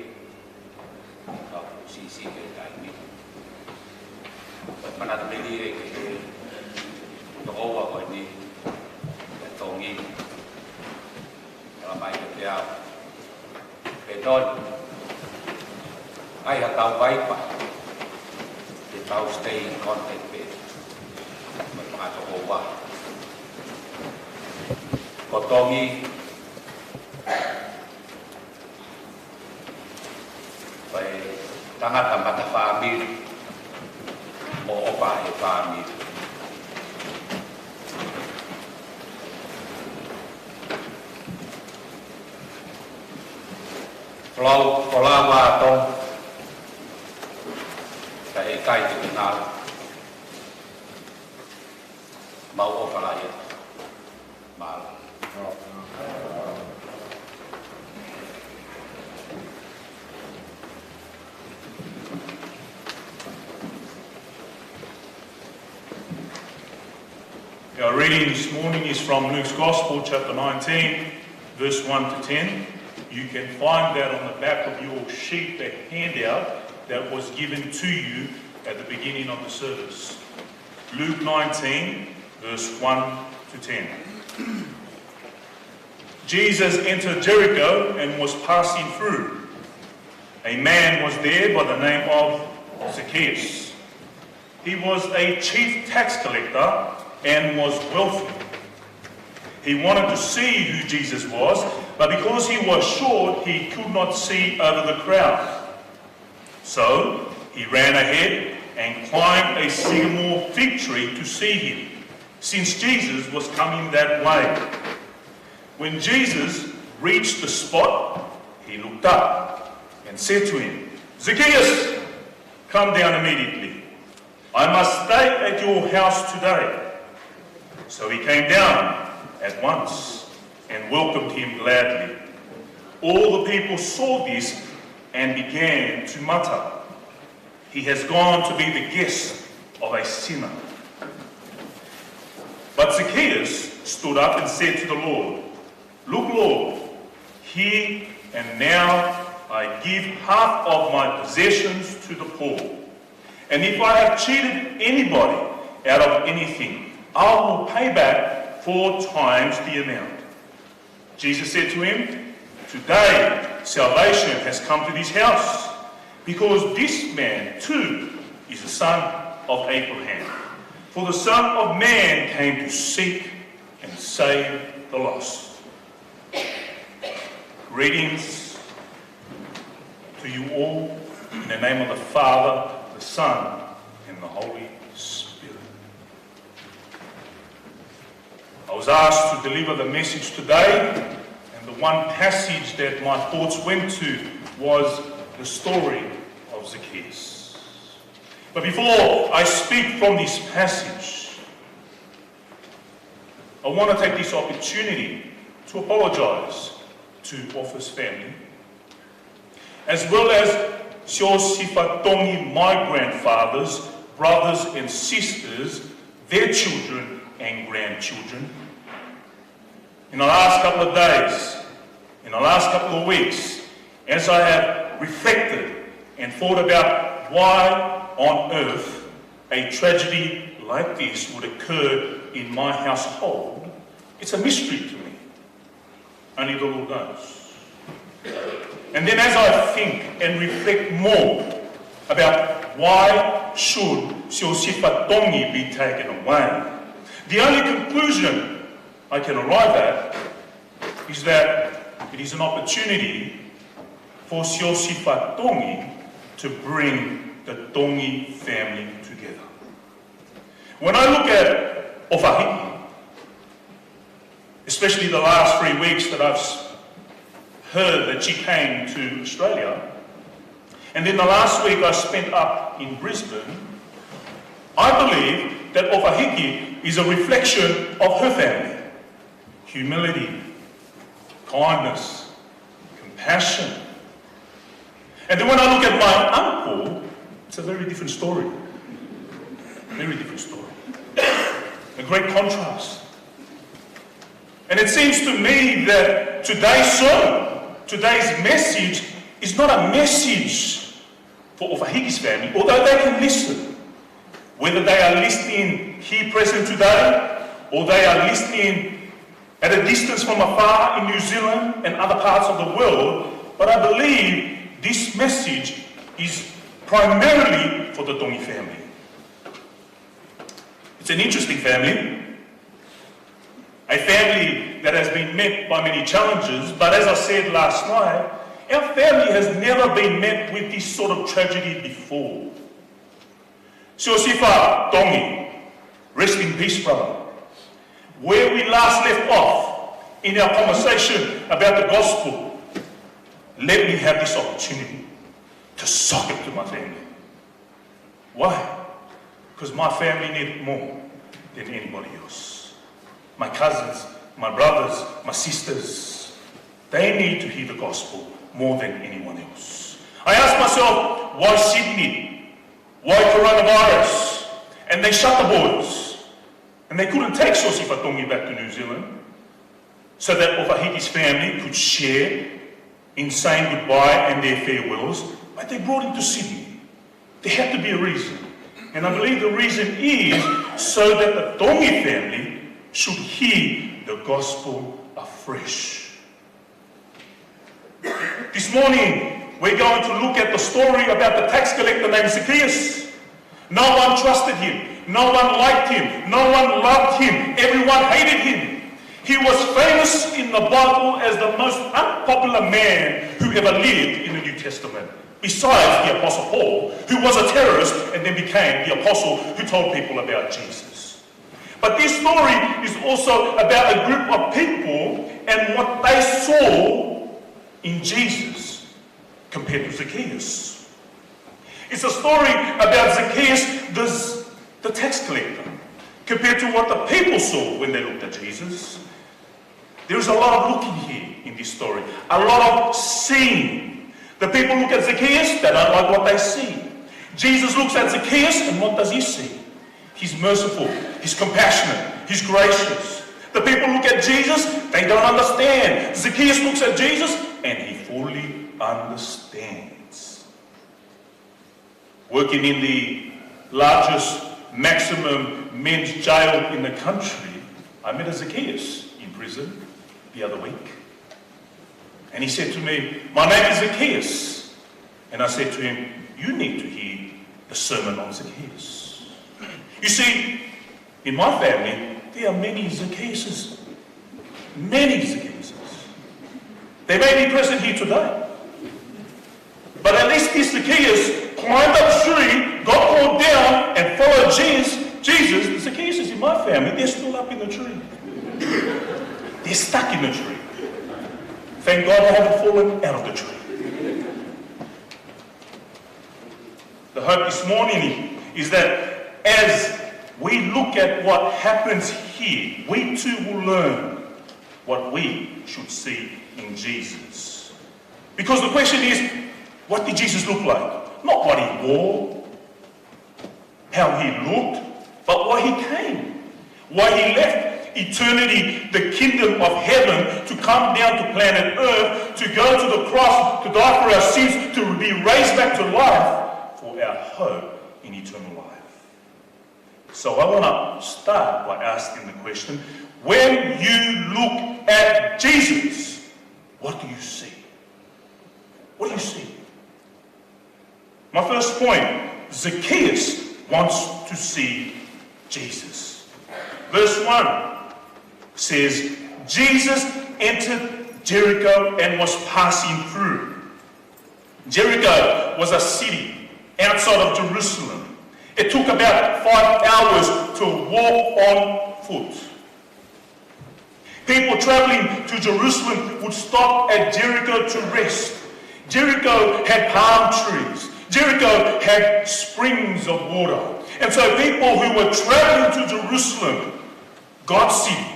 Ka sisi ke tai ni. Mana tuli e ke toa ko ni e tongi ala mai ke dia e ton ai ha tau vai pa e tau stay in contact pe ma to wa ko tongi pai tangata mata family o opa e whāmi. Flau, ko la wātong, ka e kai te ngāra. Mau o whalaia. Māla. Our reading this morning is from Luke's Gospel, chapter 19, verse 1 to 10. You can find that on the back of your sheet, the handout that was given to you at the beginning of the service. Luke 19, verse 1 to 10. Jesus entered Jericho and was passing through. A man was there by the name of Zacchaeus. He was a chief tax collector and was wealthy. He wanted to see who Jesus was, but because he was short, he could not see over the crowd. So he ran ahead and climbed a sycamore fig tree to see him, since Jesus was coming that way. When Jesus reached the spot, he looked up and said to him, "Zacchaeus, come down immediately. I must stay at your house today." So he came down at once and welcomed him gladly. All the people saw this and began to mutter, "He has gone to be the guest of a sinner." But Zacchaeus stood up and said to the Lord, "Look, Lord, here and now I give half of my possessions to the poor. And if I have cheated anybody out of anything, I will pay back 4 times the amount." Jesus said to him, "Today salvation has come to this house, because this man too is a son of Abraham. For the Son of Man came to seek and save the lost." Greetings to you all in the name of the Father, the Son, and the Holy Spirit. I was asked to deliver the message today, and the one passage that my thoughts went to was the story of Zacchaeus. But before I speak from this passage, I want to take this opportunity to apologise to Office family, as well as Siosifa Tongi, my grandfathers, brothers and sisters, their children and grandchildren. In the last couple of days, in the last couple of weeks, as I have reflected and thought about why on earth a tragedy like this would occur in my household, it's a mystery to me. Only the Lord knows. And then as I think and reflect more about why should Siosifa Tongi be taken away, the only conclusion I can arrive at is that it is an opportunity for Siosifa Tongi to bring the Tongi family together. When I look at Ofahiki, especially the last 3 weeks that I've heard that she came to Australia, and then the last week I spent up in Brisbane, I believe that Ofahiki is a reflection of her family. Humility, kindness, compassion. And then when I look at my uncle, it's a very different story. Very different story. A great contrast. And it seems to me that today's sermon, today's message, is not a message for Ofahiki's family, although they can listen. Whether they are listening here present today, or they are listening at a distance from afar in New Zealand and other parts of the world, but I believe this message is primarily for the Tongi family. It's an interesting family, a family that has been met by many challenges, but as I said last night, our family has never been met with this sort of tragedy before. Siosifa Tongi, rest in peace, brother. Where we last left off in our conversation about the gospel, let me have this opportunity to sock it to my family. Why? Because my family need it more than anybody else. My cousins, my brothers, my sisters, they need to hear the gospel more than anyone else. I asked myself, why Sydney? Why coronavirus? And they shut the borders. And they couldn't take Siosifa Tongi back to New Zealand so that Ofahiki's family could share in saying goodbye and their farewells, but they brought him to Sydney. There had to be a reason. And I believe the reason is so that the Tongi family should hear the gospel afresh. This morning, we're going to look at the story about the tax collector named Zacchaeus. No one trusted him. No one liked him. No one loved him. Everyone hated him. He was famous in the Bible as the most unpopular man who ever lived in the New Testament, besides the Apostle Paul, who was a terrorist and then became the apostle who told people about Jesus. But this story is also about a group of people and what they saw in Jesus compared to Zacchaeus. It's a story about Zacchaeus, the tax collector, compared to what the people saw when they looked at Jesus. There is a lot of looking here in this story, a lot of seeing. The people look at Zacchaeus, they don't like what they see. Jesus looks at Zacchaeus, and what does he see? He's merciful, he's compassionate, he's gracious. The people look at Jesus, they don't understand. Zacchaeus looks at Jesus, and he fully understands. Working in the largest maximum men's jail in the country, I met a Zacchaeus in prison the other week. And he said to me, "My name is Zacchaeus." And I said to him, "You need to hear the sermon on Zacchaeus." You see, in my family, there are many Zacchaeuses. Many Zacchaeuses. They may be present here today. But at least this Zacchaeus climbed up a tree, got called down, and followed Jesus. The Zacchaeuses in my family, they're still up in the tree. They're stuck in the tree. Thank God they haven't fallen out of the tree. The hope this morning is that as we look at what happens here, we too will learn what we should see in Jesus. Because the question is, what did Jesus look like? Not what he wore, how he looked, but why he came. Why he left eternity, the kingdom of heaven, to come down to planet Earth to go to the cross, to die for our sins, to be raised back to life for our hope in eternal life. So I want to start by asking the question, when you look at Jesus, what do you see? What do you see? My first point, Zacchaeus wants to see Jesus. Verse 1 says, Jesus entered Jericho and was passing through. Jericho was a city outside of Jerusalem. It took about 5 hours to walk on foot. People traveling to Jerusalem would stop at Jericho to rest. Jericho had palm trees. Jericho had springs of water. And so people who were traveling to Jerusalem, God's city,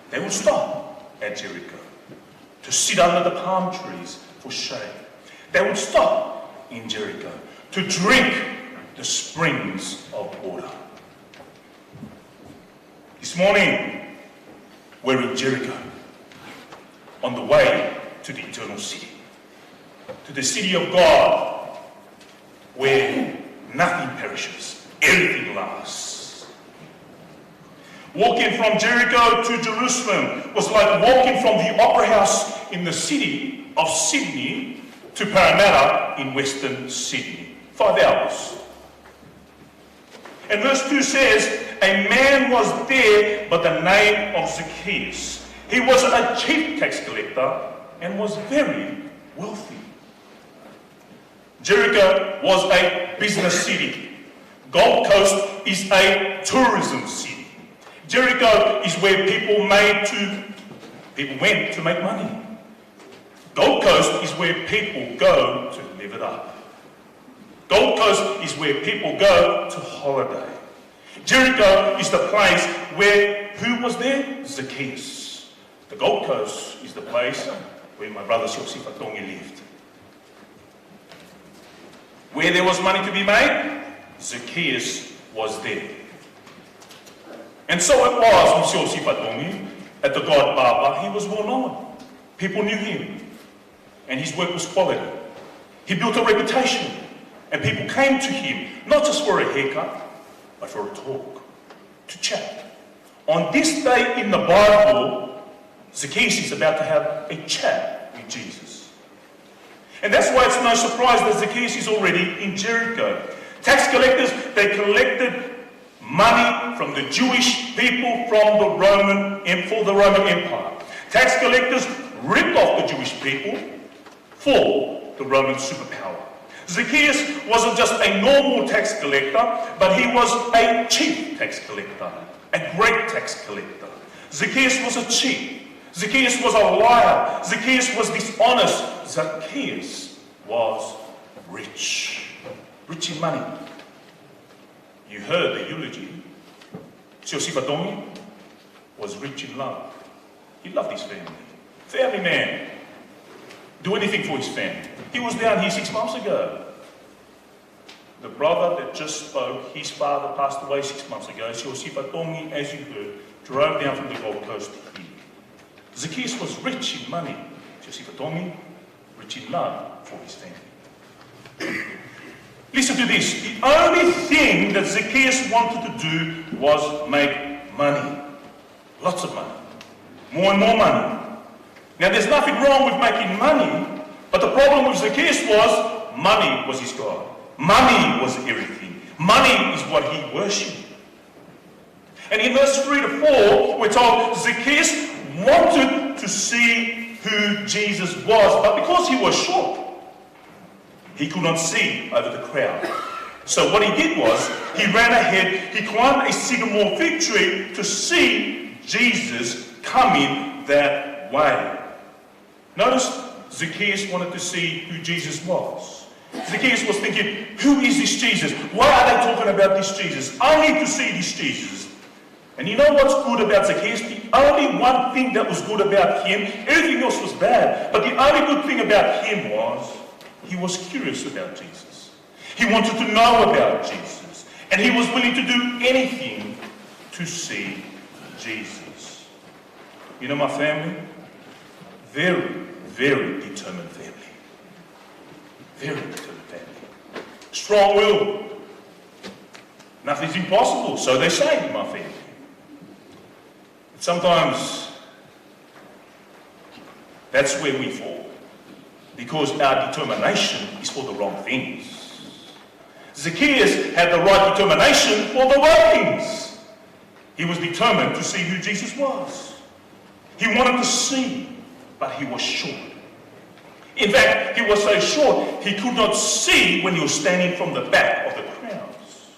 they would stop at Jericho to sit under the palm trees for shade. They would stop in Jericho to drink the springs of water. This morning, we're in Jericho, on the way to the eternal city, to the city of God, where nothing perishes, everything lasts. Walking from Jericho to Jerusalem was like walking from the Opera House in the city of Sydney to Parramatta in Western Sydney. 5 hours. And verse 2 says, a man was there by the name of Zacchaeus. He was a chief tax collector and was very wealthy. Jericho was a business city. Gold Coast is a tourism city. Jericho is where people went to make money. Gold Coast is where people go to live it up. Gold Coast is where people go to holiday. Jericho is the place where, who was there? Zacchaeus. The Gold Coast is the place where my brother Siosifa Tongi lived. Where there was money to be made, Zacchaeus was there. And so it was with Siosifa Tongi at the God Barber. He was well known. People knew him. And his work was quality. He built a reputation. And people came to him, not just for a haircut, but for a talk, to chat. On this day in the Bible, Zacchaeus is about to have a chat with Jesus. And that's why it's no surprise that Zacchaeus is already in Jericho. Tax collectors, they collected money from the Jewish people for the Roman Empire. Tax collectors ripped off the Jewish people for the Roman superpower. Zacchaeus wasn't just a normal tax collector, but he was a chief tax collector, a great tax collector. Zacchaeus was a cheat. Zacchaeus was a liar. Zacchaeus was dishonest. Zacchaeus was rich. Rich in money. You heard the eulogy. Siosifa Tongi was rich in love. He loved his family. Family man. Do anything for his family. He was down here 6 months ago. The brother that just spoke, his father passed away 6 months ago. Siosifa Tongi, as you heard, drove down from the Gold Coast here. Zacchaeus was rich in money. Siosifa Tongi, rich in love for his family. Listen to this. The only thing that Zacchaeus wanted to do was make money. Lots of money. More and more money. Now, there's nothing wrong with making money, but the problem with Zacchaeus was money was his God. Money was everything. Money is what he worshipped. And in verse 3 to 4, we're told Zacchaeus wanted to see who Jesus was, but because he was short, he could not see over the crowd. So what he did was, he ran ahead, he climbed a sycamore fig tree to see Jesus coming that way. Notice Zacchaeus wanted to see who Jesus was. Zacchaeus was thinking, who is this Jesus? Why are they talking about this Jesus? I need to see this Jesus. And you know what's good about Zacchaeus? The only one thing that was good about him, everything else was bad, but the only good thing about him was he was curious about Jesus. He wanted to know about Jesus. And he was willing to do anything to see Jesus. You know, my family, very, very determined family. Very determined family. Strong-willed. Nothing's impossible, so they say in my family. Sometimes that's where we fall, because our determination is for the wrong things. Zacchaeus had the right determination for the right things. He was determined to see who Jesus was. He wanted to see, but he was short. In fact, he was so short, he could not see when he was standing from the back of the crowds.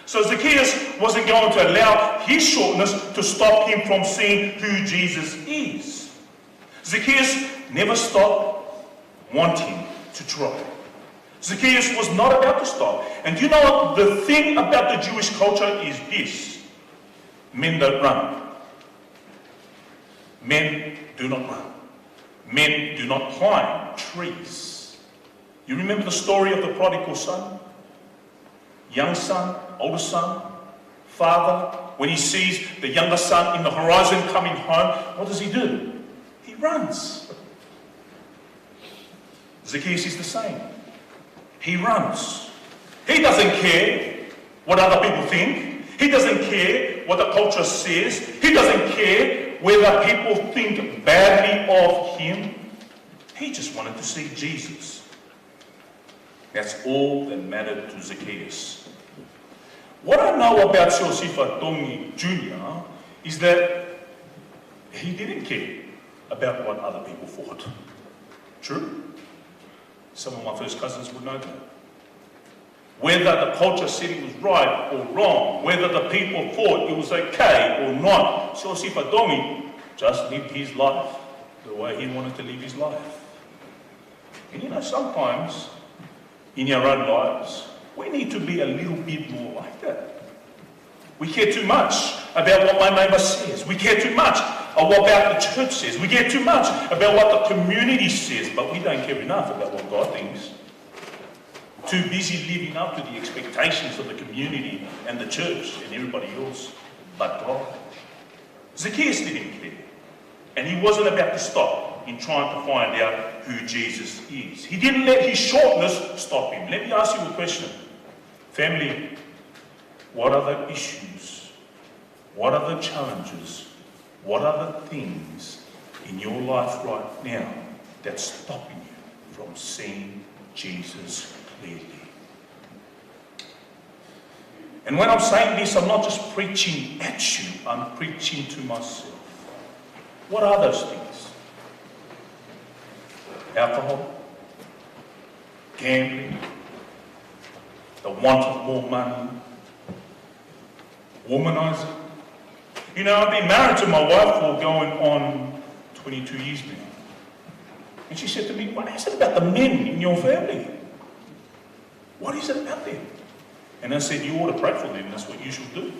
So Zacchaeus wasn't going to allow his shortness to stop him from seeing who Jesus is. Zacchaeus never stopped wanting to try. Zacchaeus was not about to stop. And you know what? The thing about the Jewish culture is this. Men don't run. Men do not run. Men do not climb trees. You remember the story of the prodigal son? Young son, older son, father, when he sees the younger son in the horizon coming home, what does he do? He runs. Zacchaeus is the same. He runs. He doesn't care what other people think. He doesn't care what the culture says. He doesn't care whether people think badly of him. He just wanted to see Jesus. That's all that mattered to Zacchaeus. What I know about Siosifa Tongi Jr. is that he didn't care about what other people thought. True? Some of my first cousins would know that. Whether the culture said it was right or wrong, whether the people thought it was okay or not, Siosifa Tongi just lived his life the way he wanted to live his life. And you know, sometimes in our own lives, we need to be a little bit more like that. We care too much about what my neighbour says. We care too much about what the church says. We care too much about what the community says, but we don't care enough about what God thinks. Too busy living up to the expectations of the community and the church and everybody else but God. Zacchaeus didn't care. And he wasn't about to stop in trying to find out who Jesus is. He didn't let his shortness stop him. Let me ask you a question. Family, what are the issues? What are the challenges? What are the things in your life right now that's stopping you from seeing Jesus clearly? And when I'm saying this, I'm not just preaching at you, I'm preaching to myself. What are those things? Alcohol, gambling, the want of more money, womanizing. You know, I've been married to my wife for going on 22 years now. And she said to me, what is it about the men in your family? What is it about them? And I said, you ought to pray for them. That's what you should do.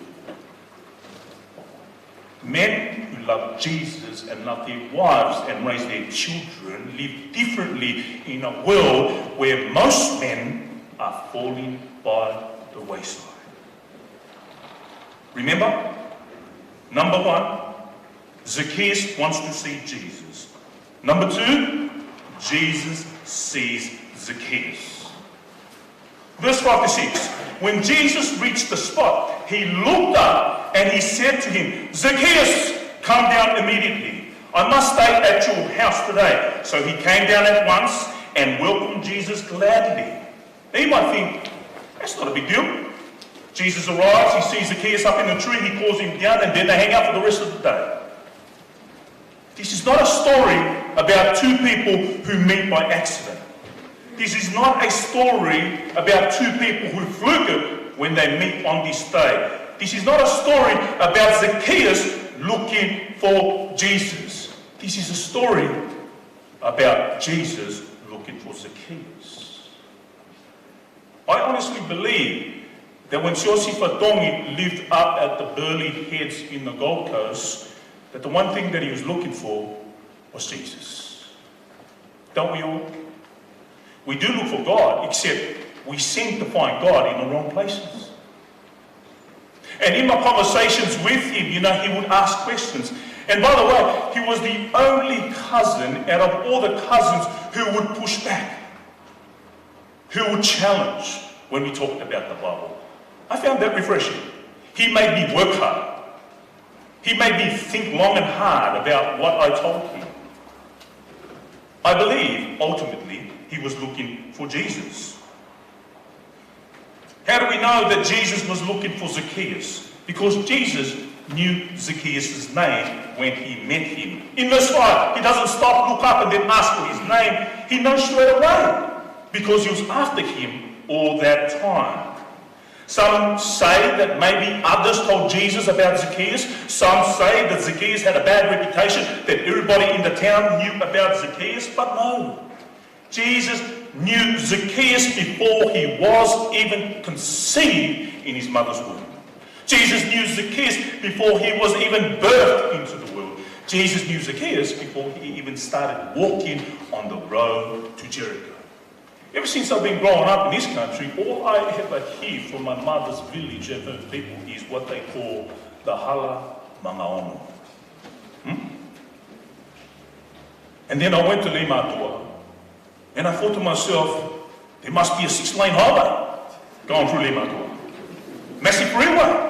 Men who love Jesus and love their wives and raise their children live differently in a world where most men are falling by the wayside. Remember, number one, Zacchaeus wants to see Jesus. Number two, Jesus sees Zacchaeus. Verse 5 to 6. When Jesus reached the spot, he looked up and he said to him, Zacchaeus, come down immediately. I must stay at your house today. So he came down at once and welcomed Jesus gladly. Now you might think, that's not a big deal. Jesus arrives, he sees Zacchaeus up in the tree, he calls him down, and then they hang out for the rest of the day. This is not a story about two people who meet by accident. This is not a story about two people who fluke it when they meet on this day. This is not a story about Zacchaeus looking for Jesus. This is a story about Jesus looking for Zacchaeus. I honestly believe that when Siosifa Tongi lived up at the Burley Heads in the Gold Coast, that the one thing that he was looking for was Jesus. Don't we all? We do look for God, except we seem to find God in the wrong places. And in my conversations with him, you know, he would ask questions. And by the way, he was the only cousin out of all the cousins who would push back, who would challenge when we talked about the Bible. I found that refreshing. He made me work hard. He made me think long and hard about what I told him. I believe, ultimately, he was looking for Jesus. How do we know that Jesus was looking for Zacchaeus? Because Jesus knew Zacchaeus' name when he met him. In verse 5, he doesn't stop, look up, and then ask for his name. He knows straight away because he was after him all that time. Some say that maybe others told Jesus about Zacchaeus. Some say that Zacchaeus had a bad reputation, that everybody in the town knew about Zacchaeus. But no, Jesus knew Zacchaeus before he was even conceived in his mother's womb. Jesus knew Zacchaeus before he was even birthed into the world. Jesus knew Zacchaeus before he even started walking on the road to Jericho. Ever since I've been growing up in this country, all I ever hear from my mother's village and her people is what they call the hala mangaono. And then I went to Limātua, and I thought to myself, there must be a 6-lane highway going through Limātua. Massive freeway.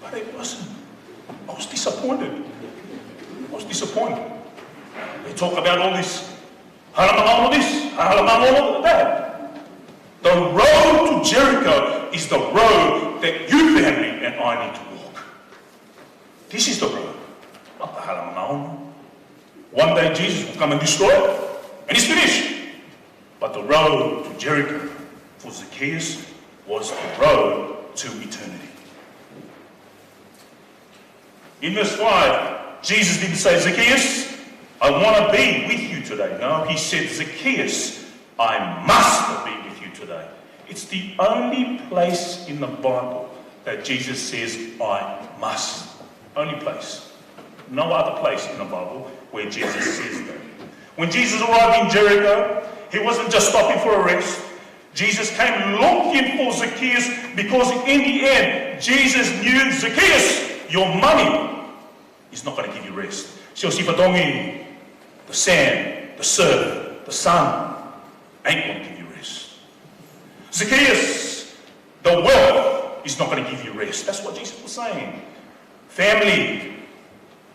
But it wasn't. I was disappointed. They talk about all this Halamangono this, Halamangono that. The road to Jericho is the road that you, family, and I need to walk. This is the road, not the Halamangono. One day Jesus will come and destroy it, and it's finished. But the road to Jericho for Zacchaeus was the road to eternity. In verse 5, Jesus didn't say, Zacchaeus, I want to be with you today. No, he said, Zacchaeus, I must be with you today. It's the only place in the Bible that Jesus says, I must. Only place. No other place in the Bible where Jesus says that. When Jesus arrived in Jericho, he wasn't just stopping for a rest. Jesus came looking for Zacchaeus because in the end, Jesus knew, Zacchaeus, your money is not going to give you rest. The sand, the surf, the sun ain't going to give you rest. Zacchaeus, the wealth is not going to give you rest. That's what Jesus was saying. Family,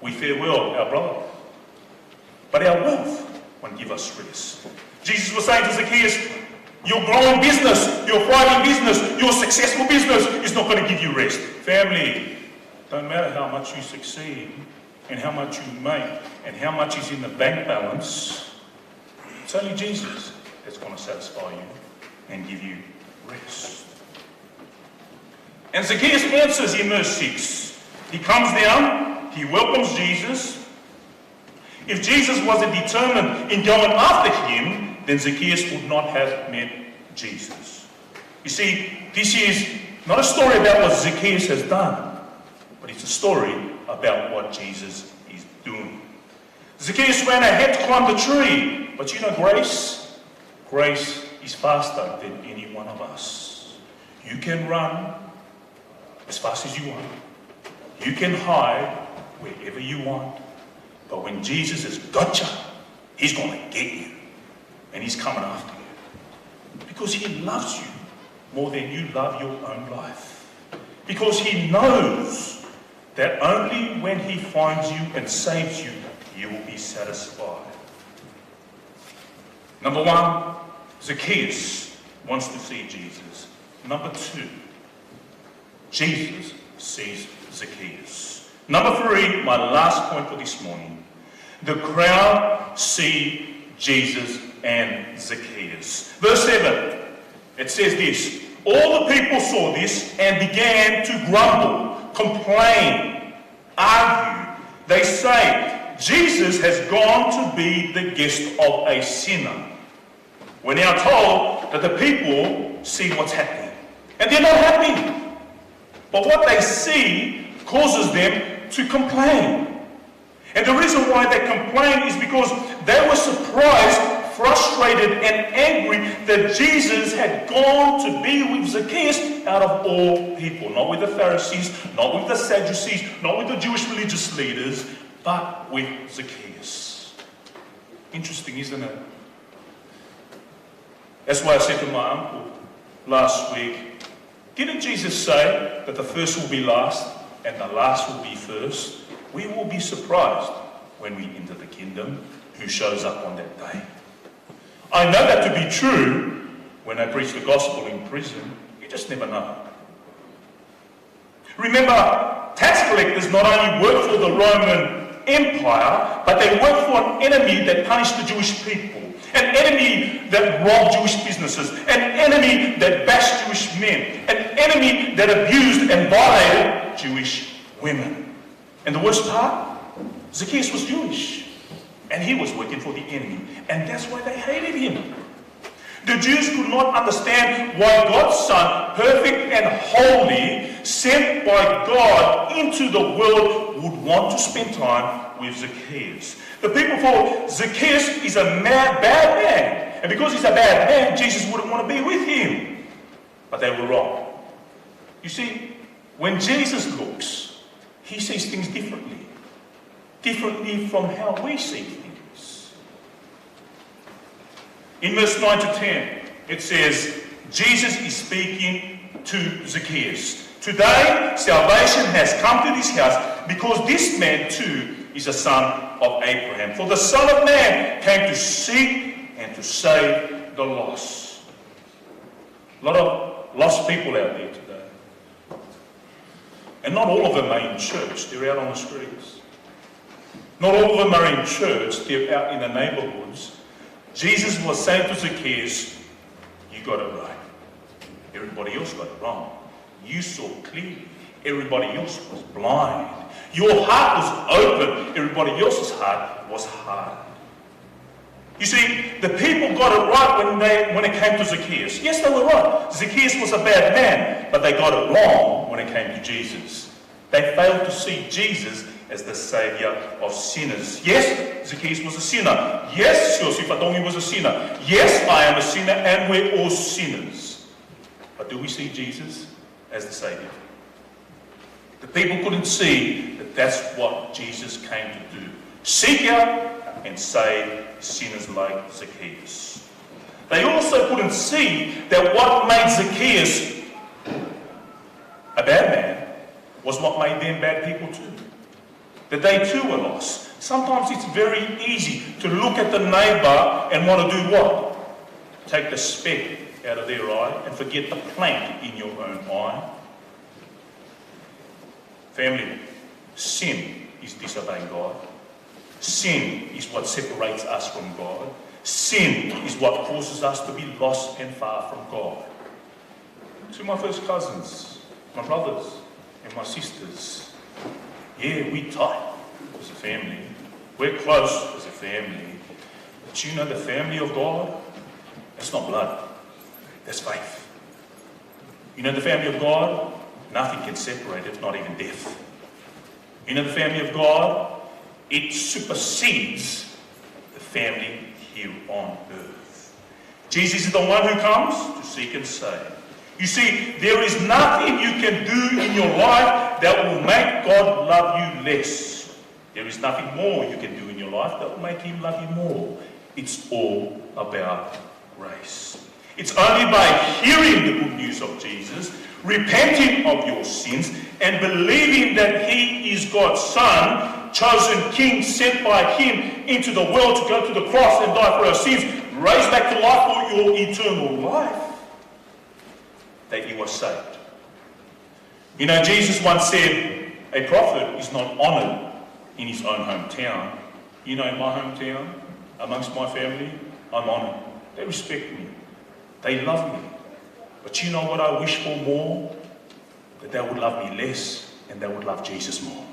we farewell our brother. But our wealth won't give us rest. Jesus was saying to Zacchaeus, your growing business, your thriving business, your successful business is not going to give you rest. Family, don't matter how much you succeed and how much you make and how much is in the bank balance, it's only Jesus that's going to satisfy you and give you rest. And Zacchaeus answers in verse 6. He comes down, he welcomes Jesus. If Jesus wasn't determined in going after him, then Zacchaeus would not have met Jesus. You see, this is not a story about what Zacchaeus has done, but it's a story about what Jesus is doing. Zacchaeus ran ahead to climb the tree, but you know grace? Grace is faster than any one of us. You can run as fast as you want. You can hide wherever you want. But when Jesus has got you, he's going to get you. And he's coming after you. Because he loves you more than you love your own life. Because he knows that only when he finds you and saves you, you will be satisfied. Number one, Zacchaeus wants to see Jesus. Number two, Jesus sees Zacchaeus. Number three, my last point for this morning. The crowd see Jesus and Zacchaeus. Verse 7, it says this, all the people saw this and began to grumble, complain, argue. They say, Jesus has gone to be the guest of a sinner. We're now told that the people see what's happening. And they're not happy. But what they see causes them to complain. And the reason why they complain is because they were surprised, frustrated, and angry that Jesus had gone to be with Zacchaeus out of all people. Not with the Pharisees, not with the Sadducees, not with the Jewish religious leaders, but with Zacchaeus. Interesting, isn't it? That's why I said to my uncle last week, didn't Jesus say that the first will be last and the last will be first? We will be surprised when we enter the kingdom who shows up on that day. I know that to be true when I preach the gospel in prison. You just never know. Remember, tax collectors not only worked for the Roman Empire, but they worked for an enemy that punished the Jewish people, an enemy that robbed Jewish businesses, an enemy that bashed Jewish men, an enemy that abused and violated Jewish women. And the worst part, Zacchaeus was Jewish, and he was working for the enemy, and that's why they hated him. The Jews could not understand why God's Son, perfect and holy, sent by God into the world, would want to spend time with Zacchaeus. The people thought Zacchaeus is a bad man, and because he's a bad man, Jesus wouldn't want to be with him. But they were wrong. You see, when Jesus looks, he sees things differently from how we see things. In verse 9 to 10, it says, Jesus is speaking to Zacchaeus. Today, salvation has come to this house because this man too is a son of Abraham. For the Son of Man came to seek and to save the lost. A lot of lost people out there today. And not all of them are in church, they're out on the streets. Not all of them are in church, they're out in the neighborhoods. Jesus was saying to Zacchaeus, you got it right. Everybody else got it wrong. You saw clearly. Everybody else was blind. Your heart was open. Everybody else's heart was hard. You see, the people got it right when it came to Zacchaeus. Yes, they were right. Zacchaeus was a bad man, but they got it wrong when it came to Jesus. They failed to see Jesus as the saviour of sinners. Yes, Zacchaeus was a sinner. Yes, Siosifatongi was a sinner. Yes, I am a sinner, and we're all sinners. But do we see Jesus as the saviour? The people couldn't see that that's what Jesus came to do. Seek out and save sinners like Zacchaeus. They also couldn't see that what made Zacchaeus a bad man was what made them bad people too. That they too were lost. Sometimes it's very easy to look at the neighbour and want to do what? Take the speck out of their eye and forget the plank in your own eye. Family, sin is disobeying God. Sin is what separates us from God. Sin is what causes us to be lost and far from God. To my first cousins, my brothers and my sisters, yeah, we tight as a family. We're close as a family. But you know the family of God? That's not blood. That's faith. You know the family of God? Nothing can separate it, not even death. You know the family of God? It supersedes the family here on earth. Jesus is the one who comes to seek and save. You see, there is nothing you can do in your life that will make God love you less. There is nothing more you can do in your life that will make him love you more. It's all about grace. It's only by hearing the good news of Jesus, repenting of your sins, and believing that he is God's Son, chosen King, sent by him into the world to go to the cross and die for our sins, raised back to life for your eternal life, that you are saved. You know, Jesus once said, a prophet is not honoured in his own hometown. You know, in my hometown, amongst my family, I'm honoured. They respect me. They love me. But you know what I wish for more? That they would love me less and they would love Jesus more.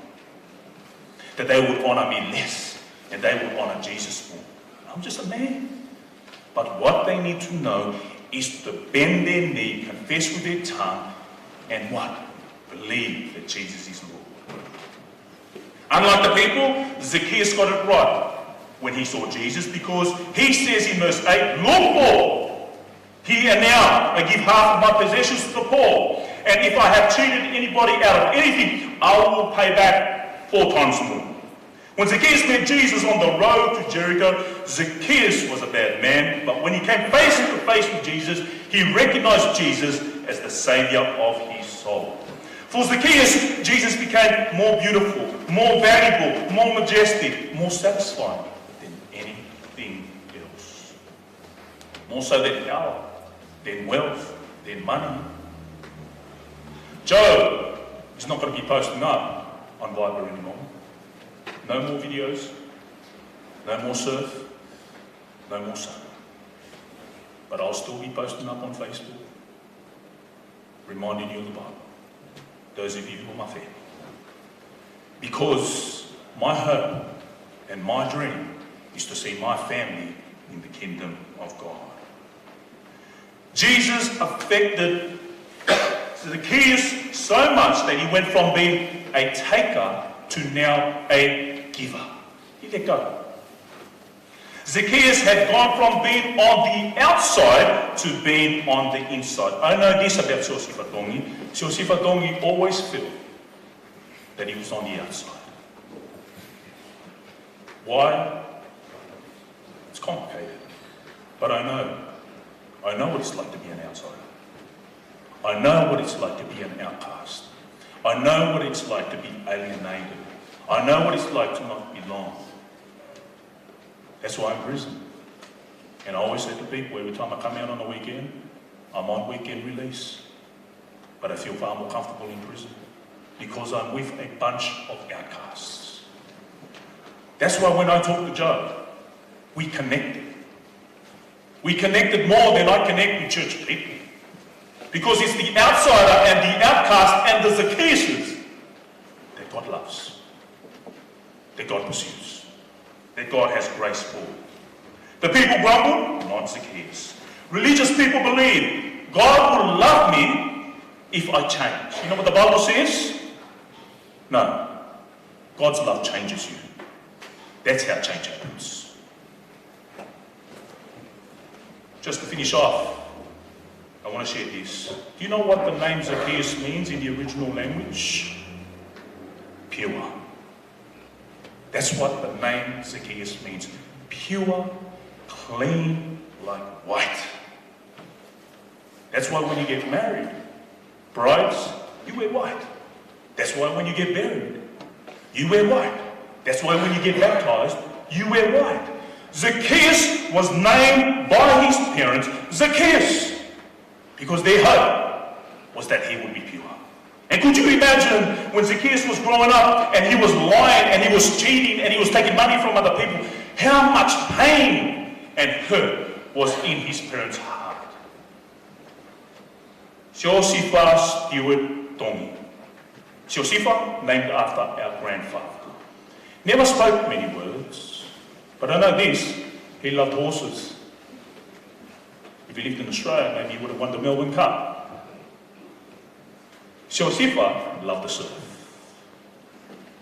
That they would honour me less and they would honour Jesus more. I'm just a man. But what they need to know is to bend their knee, confess with their tongue, and what? Believe that Jesus is Lord. Unlike the people, Zacchaeus got it right when he saw Jesus, because he says in verse 8, look, Lord, here and now I give half of my possessions to the poor, and if I have cheated anybody out of anything, I will pay back 4 times more. When Zacchaeus met Jesus on the road to Jericho, Zacchaeus was a bad man, but when he came face to face with Jesus, he recognized Jesus as the Savior of his soul. For Zacchaeus, Jesus became more beautiful, more valuable, more majestic, more satisfying than anything else. More so than power, than wealth, than money. Joe is not going to be posting up on Viber anymore. No more videos, no more surf, no more sun. But I'll still be posting up on Facebook, reminding you of the Bible, those of you who are my family. Because my hope and my dream is to see my family in the kingdom of God. Jesus affected Zacchaeus so much that he went from being a taker to now a giver. He let go. Zacchaeus had gone from being on the outside to being on the inside. I know this about Siosifatongi. Siosifatongi always felt that he was on the outside. Why? It's complicated. But I know what it's like to be an outsider. I know what it's like to be an outcast. I know what it's like to be alienated. I know what it's like to not belong. That's why I'm in prison. And I always say to people, every time I come out on the weekend, I'm on weekend release. But I feel far more comfortable in prison because I'm with a bunch of outcasts. That's why when I talk to Joe, we connected. We connected more than I connect with church people. Because it's the outsider and the outcast and the Zacchaeuses that God loves, that God pursues, that God has grace for. The people grumble, not Zacchaeus. Religious people believe God will love me if I change. You know what the Bible says? No. God's love changes you. That's how change happens. Just to finish off, I want to share this. Do you know what the name Zacchaeus means in the original language? Pure. That's what the name Zacchaeus means. Pure, clean, like white. That's why when you get married, brides, you wear white. That's why when you get buried, you wear white. That's why when you get baptized, you wear white. Zacchaeus was named by his parents Zacchaeus because their hope was that he would be pure. And could you imagine when Zacchaeus was growing up and he was lying and he was cheating and he was taking money from other people, how much pain and hurt was in his parents' heart? Siosifa Stewart Tongi. Siosifa, named after our grandfather. Never spoke many words, but I know this, he loved horses. If he lived in Australia, maybe he would have won the Melbourne Cup. Siosifa loved the surf.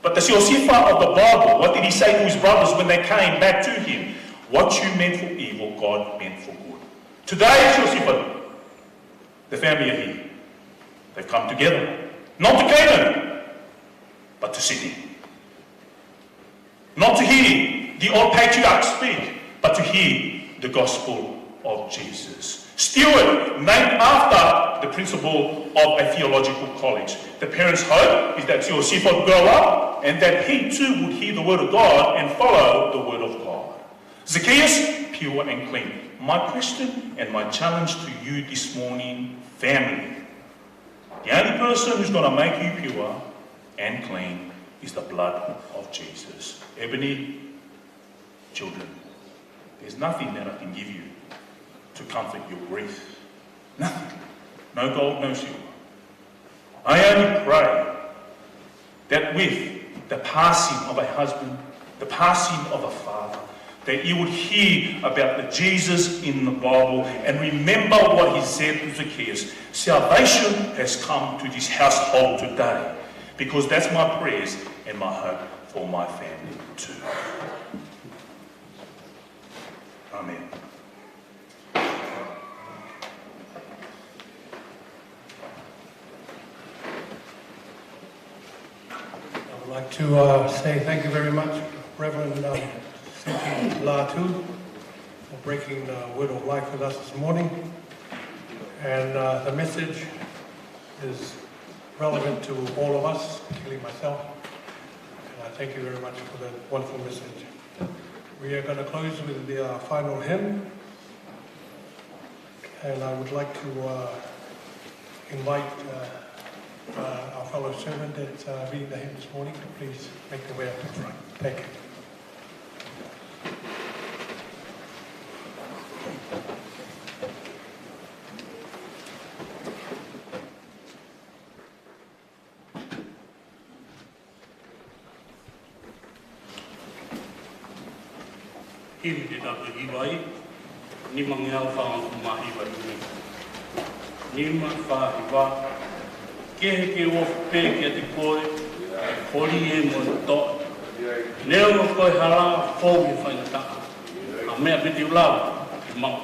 But the Siosifa of the Bible, what did he say to his brothers when they came back to him? What you meant for evil, God meant for good. Today, Siosifa, the family are here. They've come together, not to Canaan, but to Sydney. Not to hear the old patriarchs speak, but to hear the gospel of Jesus. Stewart, named after the principal of a theological college. The parents' hope is that Siosifa would grow up and that he too would hear the word of God and follow the word of God. Zacchaeus, pure and clean. My question and my challenge to you this morning, family. The only person who's going to make you pure and clean is the blood of Jesus. Ebony, children, there's nothing that I can give you to comfort your grief. Nothing. No gold, no silver. I only pray that with the passing of a husband, the passing of a father, that you would hear about the Jesus in the Bible and remember what he said to Zacchaeus. Salvation has come to this household today, because that's my prayers and my hope for my family too. Amen. I would like to say thank you very much Reverend Siti Latu for breaking the word of life with us this morning. And the message is relevant to all of us, particularly myself. And I thank you very much for that wonderful message. We are going to close with the final hymn. And I would like to invite our fellow servant that's reading the hymn this morning to please make their way up to the front. Thank you. Him te tatu hiwai, ni mangeau whaanga kumahiwa nui. Ni ma whahiwa, kehe ke ofu pē kia te koe, hori e mo to. Neo mo koe hala, fōu i whainataka. A mea piti ulau, te mau.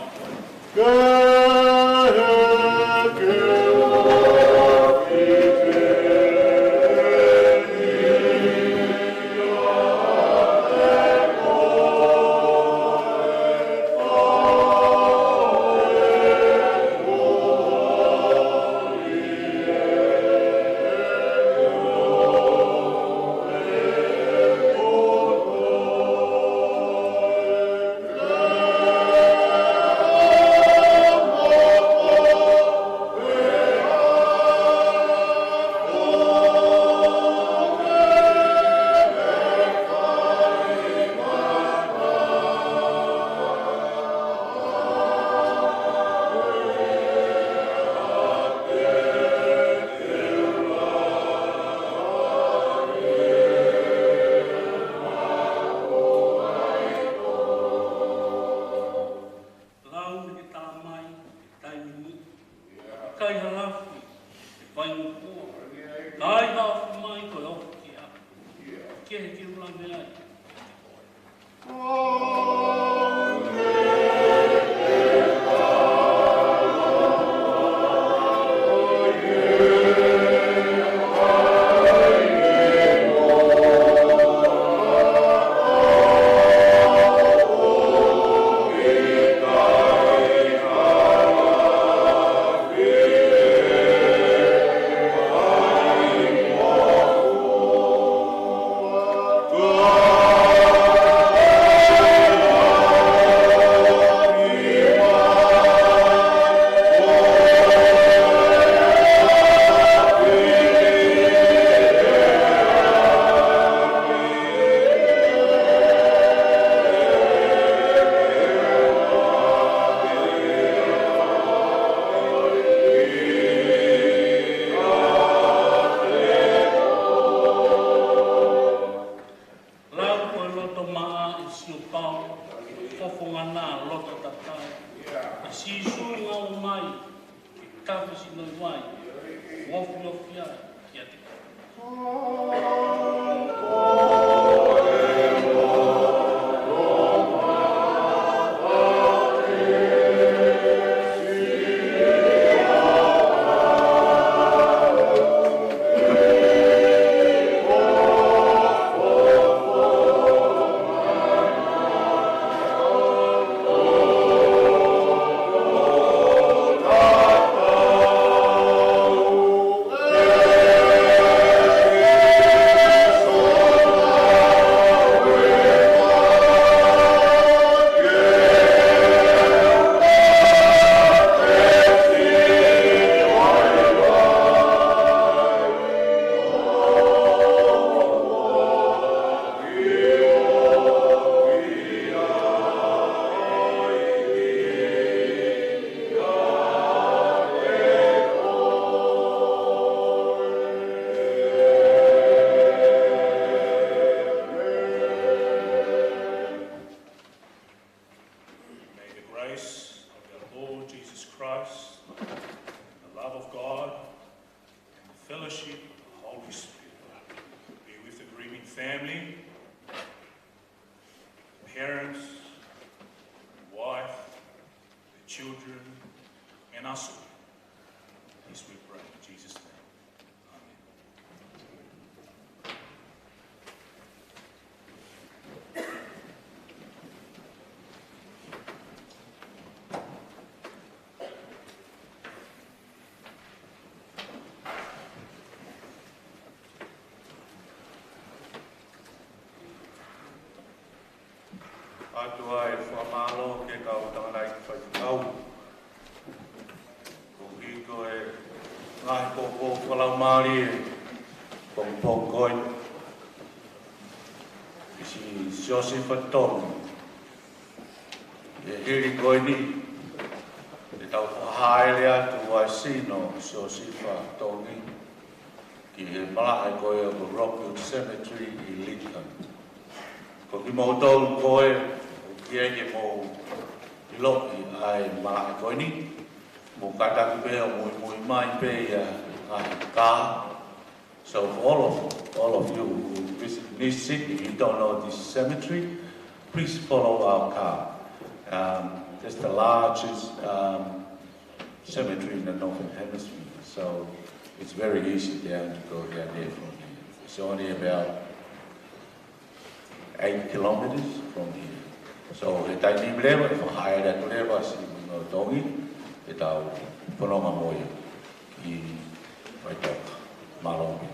Atua e whamalo ke kau tangana i whaikau. Ko hiko e ngai koko whalau maari e kong pōkoi. Isi Joseph Tong. E hiri koi ni. E tau whahaere atu ai sino Joseph Tongi. Ki he malahe koe o Rockwood Cemetery i Lincoln. Ko ki mau tau koe, ki eke mau i loki ai malahe koe ni. Mo kataku pēo mui mai pēia ai kā. So for all of you who visit this city, if you don't know this cemetery, please follow our car. It's the largest cemetery in the Northern Hemisphere. So it's very easy down to go down there from here. It's only about 8 kilometers from here. So e tai ni lewa e whahaere atu lewa si no tongi e tau whanonga moia ki Waitoka, Malongi.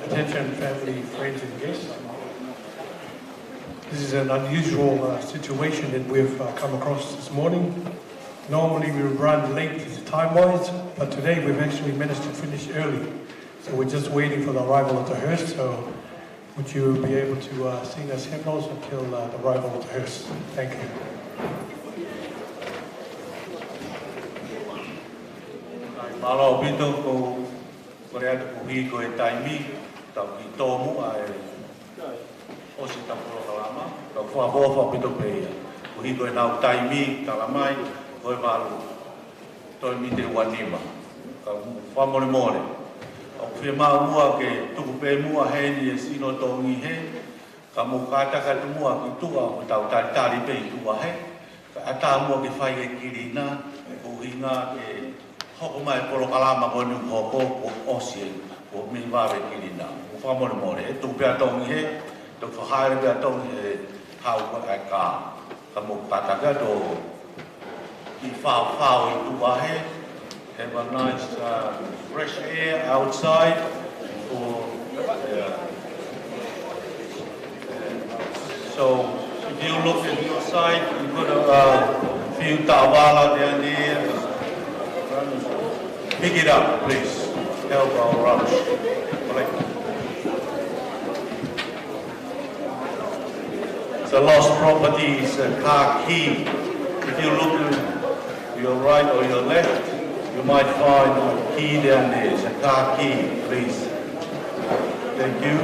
Attention family, friends and guests. This is an unusual situation that we've come across this morning. Normally we run late time-wise, but today we've actually managed to finish early. So we're just waiting for the arrival of the hearse. So would you be able to sing us hymnals until the arrival of the hearse? Thank you. Malo pito ko korea ko hi ko e taimi tau ki tomu ai o si tapuro kalama tau fa bo pito pe ko hi ko e nau taimi kalamai ko e malu to mi te wanima ka fa mole mole o fe ma mua ke tu pe mua he ni sino tongi he ka mo kata ka tu mua ki tu a tau tari pe tu a he ka ata mua ke fai ke kirina ko hinga ke hoko mai polo kalama ko ni hoko o osie ko mi vare kilina o fa mo mo e tu pe atong he to fa haere pe atong he hau ko ka ka mo pata ga do ki fa i tu wa he have a nice fresh air outside for so if you look at your side you got a few tawala down there. Pick it up, please. Help our rush. It's a lost property, it's a car key. If you look to your right or your left, you might find a key down there. It's a car key, please. Thank you.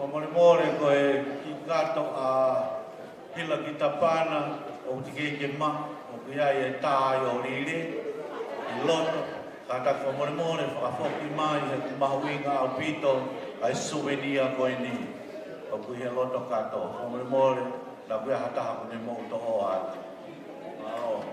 Whamore more koe ki kato a hila ki tapana o tike ke ma o kia e tā o rire i loto ka ta whamore more whakafoki mai he mahuinga au pito ai souvenir koe ni o kia loto kato whamore more la kuia hataha kune mo toho atu. Mao.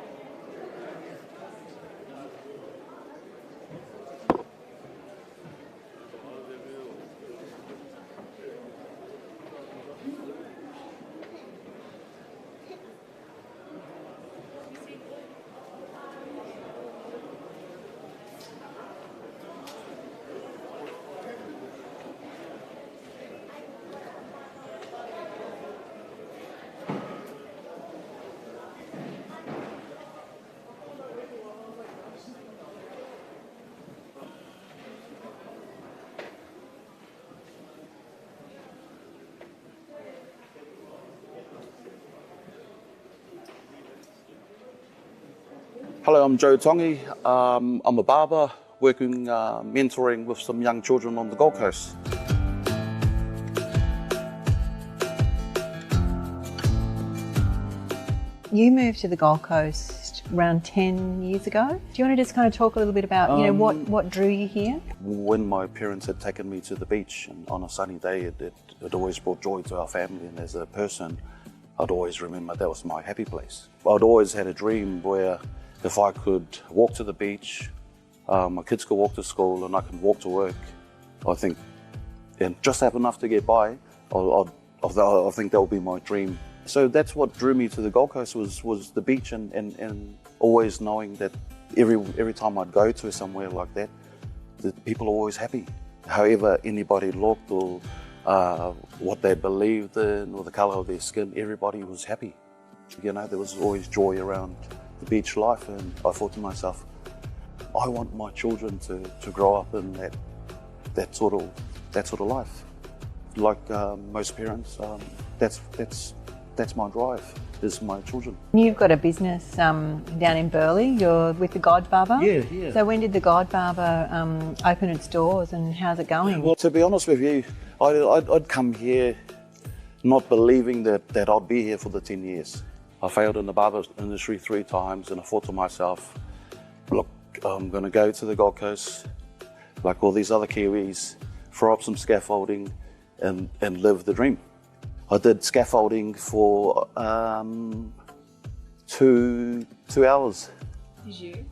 Hello, I'm Joe Tongi. I'm a barber working, mentoring with some young children on the Gold Coast. You moved to the Gold Coast around 10 years ago. Do you want to just kind of talk a little bit about, what drew you here? When my parents had taken me to the beach and on a sunny day, it always brought joy to our family, and as a person, I'd always remember that was my happy place. I'd always had a dream where if I could walk to the beach, my kids could walk to school and I can walk to work, I think, and just have enough to get by, I think that would be my dream. So that's what drew me to the Gold Coast was the beach and always knowing that every time I'd go to somewhere like that, the people are always happy. However anybody looked or what they believed in or the colour of their skin, everybody was happy. You know, there was always joy around the beach life, and I thought to myself, I want my children to grow up in that sort of life. Like most parents, that's my drive, is my children. You've got a business down in Burleigh. You're with the God Barber. Yeah. So when did the God Barber open its doors, and how's it going? Well, to be honest with you, I'd come here not believing that I'd be here for the 10 years. I failed in the barber industry 3 times, and I thought to myself, look, I'm going to go to the Gold Coast, like all these other Kiwis, throw up some scaffolding and live the dream. I did scaffolding for 2 hours. Did you?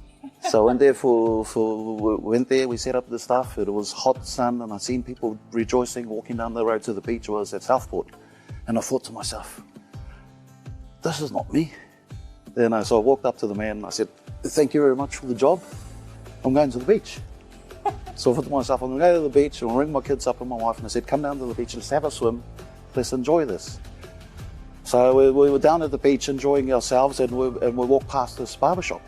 So I went there, we set up the stuff. It was hot sun, and I seen people rejoicing, walking down the road to the beach. I was at Southport, and I thought to myself, this is not me. Then so I walked up to the man and I said, thank you very much for the job. I'm going to the beach. So I thought to myself, I'm going to go to the beach and I'll ring my kids up and my wife, and I said, come down to the beach, let's have a swim, let's enjoy this. So we were down at the beach enjoying ourselves, and we walked past this barbershop.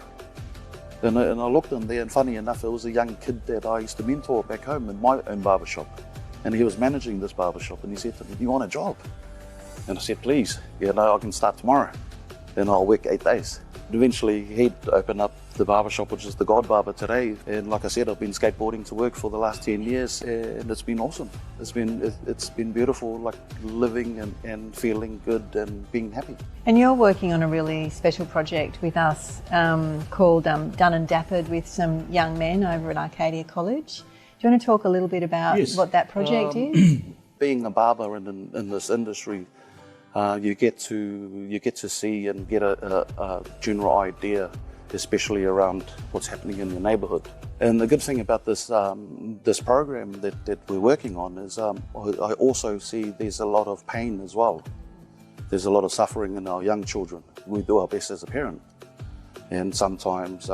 And I looked in there, and funny enough, it was a young kid that I used to mentor back home in my own barbershop. And he was managing this barbershop, and he said to me, do you want a job? And I said, please, I can start tomorrow. Then I'll work 8 days. And eventually he'd open up the barbershop, which is the God Barber today. And like I said, I've been skateboarding to work for the last 10 years, and it's been awesome. It's been beautiful, like living and feeling good and being happy. And you're working on a really special project with us called Done and Dappered with some young men over at Arcadia College. Do you want to talk a little bit about what that project is? Being a barber in this industry, you get to see and get a general idea, especially around what's happening in your neighbourhood. And the good thing about this this program that we're working on is I also see there's a lot of pain as well. There's a lot of suffering in our young children. We do our best as a parent, and sometimes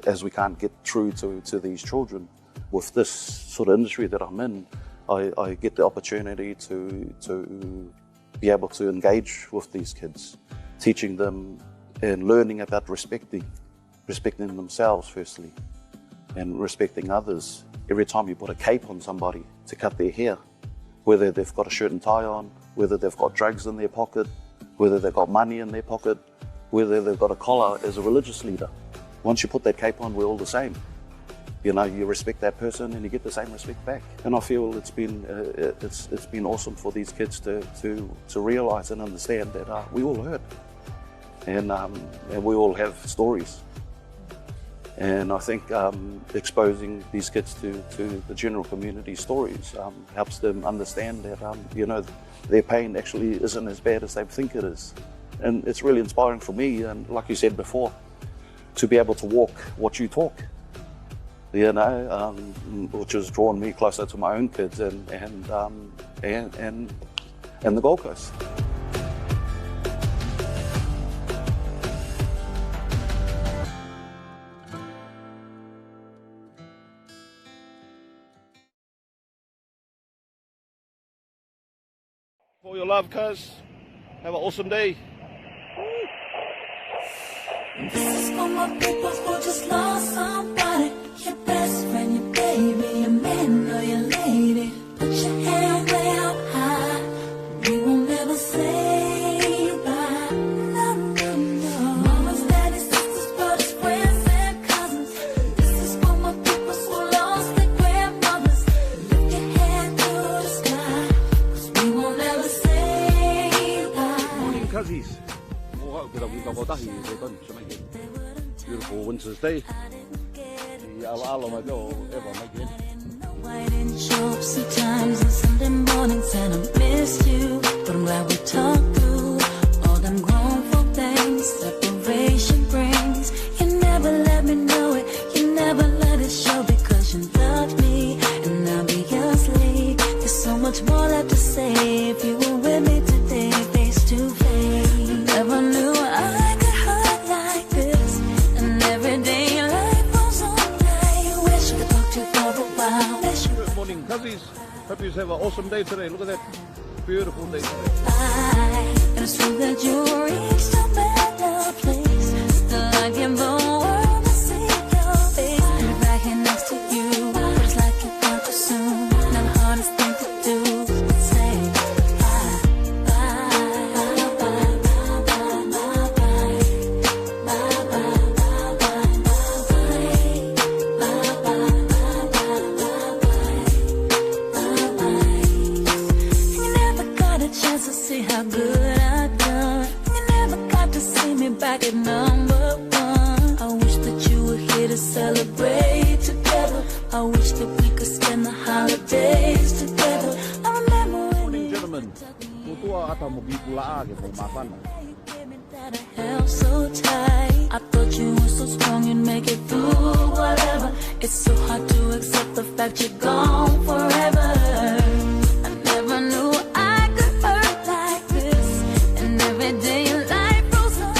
as we can't get through to these children, with this sort of industry that I'm in, I get the opportunity to be able to engage with these kids, teaching them and learning about respecting themselves firstly, and respecting others. Every time you put a cape on somebody to cut their hair, whether they've got a shirt and tie on, whether they've got drugs in their pocket, whether they've got money in their pocket, whether they've got a collar as a religious leader, once you put that cape on, we're all the same. you know, you respect that person and you get the same respect back. And I feel it's been awesome for these kids to realise and understand that we all hurt, and we all have stories. And I think exposing these kids to the general community stories helps them understand that you know, their pain actually isn't as bad as they think it is. And it's really inspiring for me, and like you said before, to be able to walk what you talk, you know, which has drawn me closer to my own kids and the Gold Coast. For your love, cuz. Have an awesome day. This is for my people who just lost somebody. Your best friend, your baby, your man or your lady. Put your hand way up high. We won't ever say goodbye. No, no, no. Mamas, daddies, sisters, brothers, friends, and cousins. This is for my people who lost their grandmothers. Lift your hand to the sky, 'cause we won't ever say goodbye. Morning, cuzzies. Beautiful winter's day. Why didn't show up sometimes on Sunday mornings and I missed you, but I'm glad we talked through all them grown folk things separation brings. You never let me know it, you never let it show because you loved me, and obviously there's so much more left to say if you were with me today face to face. Never knew I could hurt like this, and every day your life goes on. I wish I could talk to you for a while. Good morning, cuzzies. Hope you have an awesome day today. Look at that beautiful day today. And it's true that you reached a better place. Still I give the world to see your face. And right here next to you, but it's like you gone too soon. Not the hardest thing to do. Say bye, bye, bye, bye, bye, bye, bye, bye, chance to see how good I've done. You never got to see me back at number one. I wish that you were here to celebrate together. I wish that we could spend the holidays together. I remember when you gentlemen, held so tight. I thought you were so strong you'd make it through whatever. It's so hard to accept the fact you're gone forever. I never knew I could hurt like this, and every day your life rolls on. I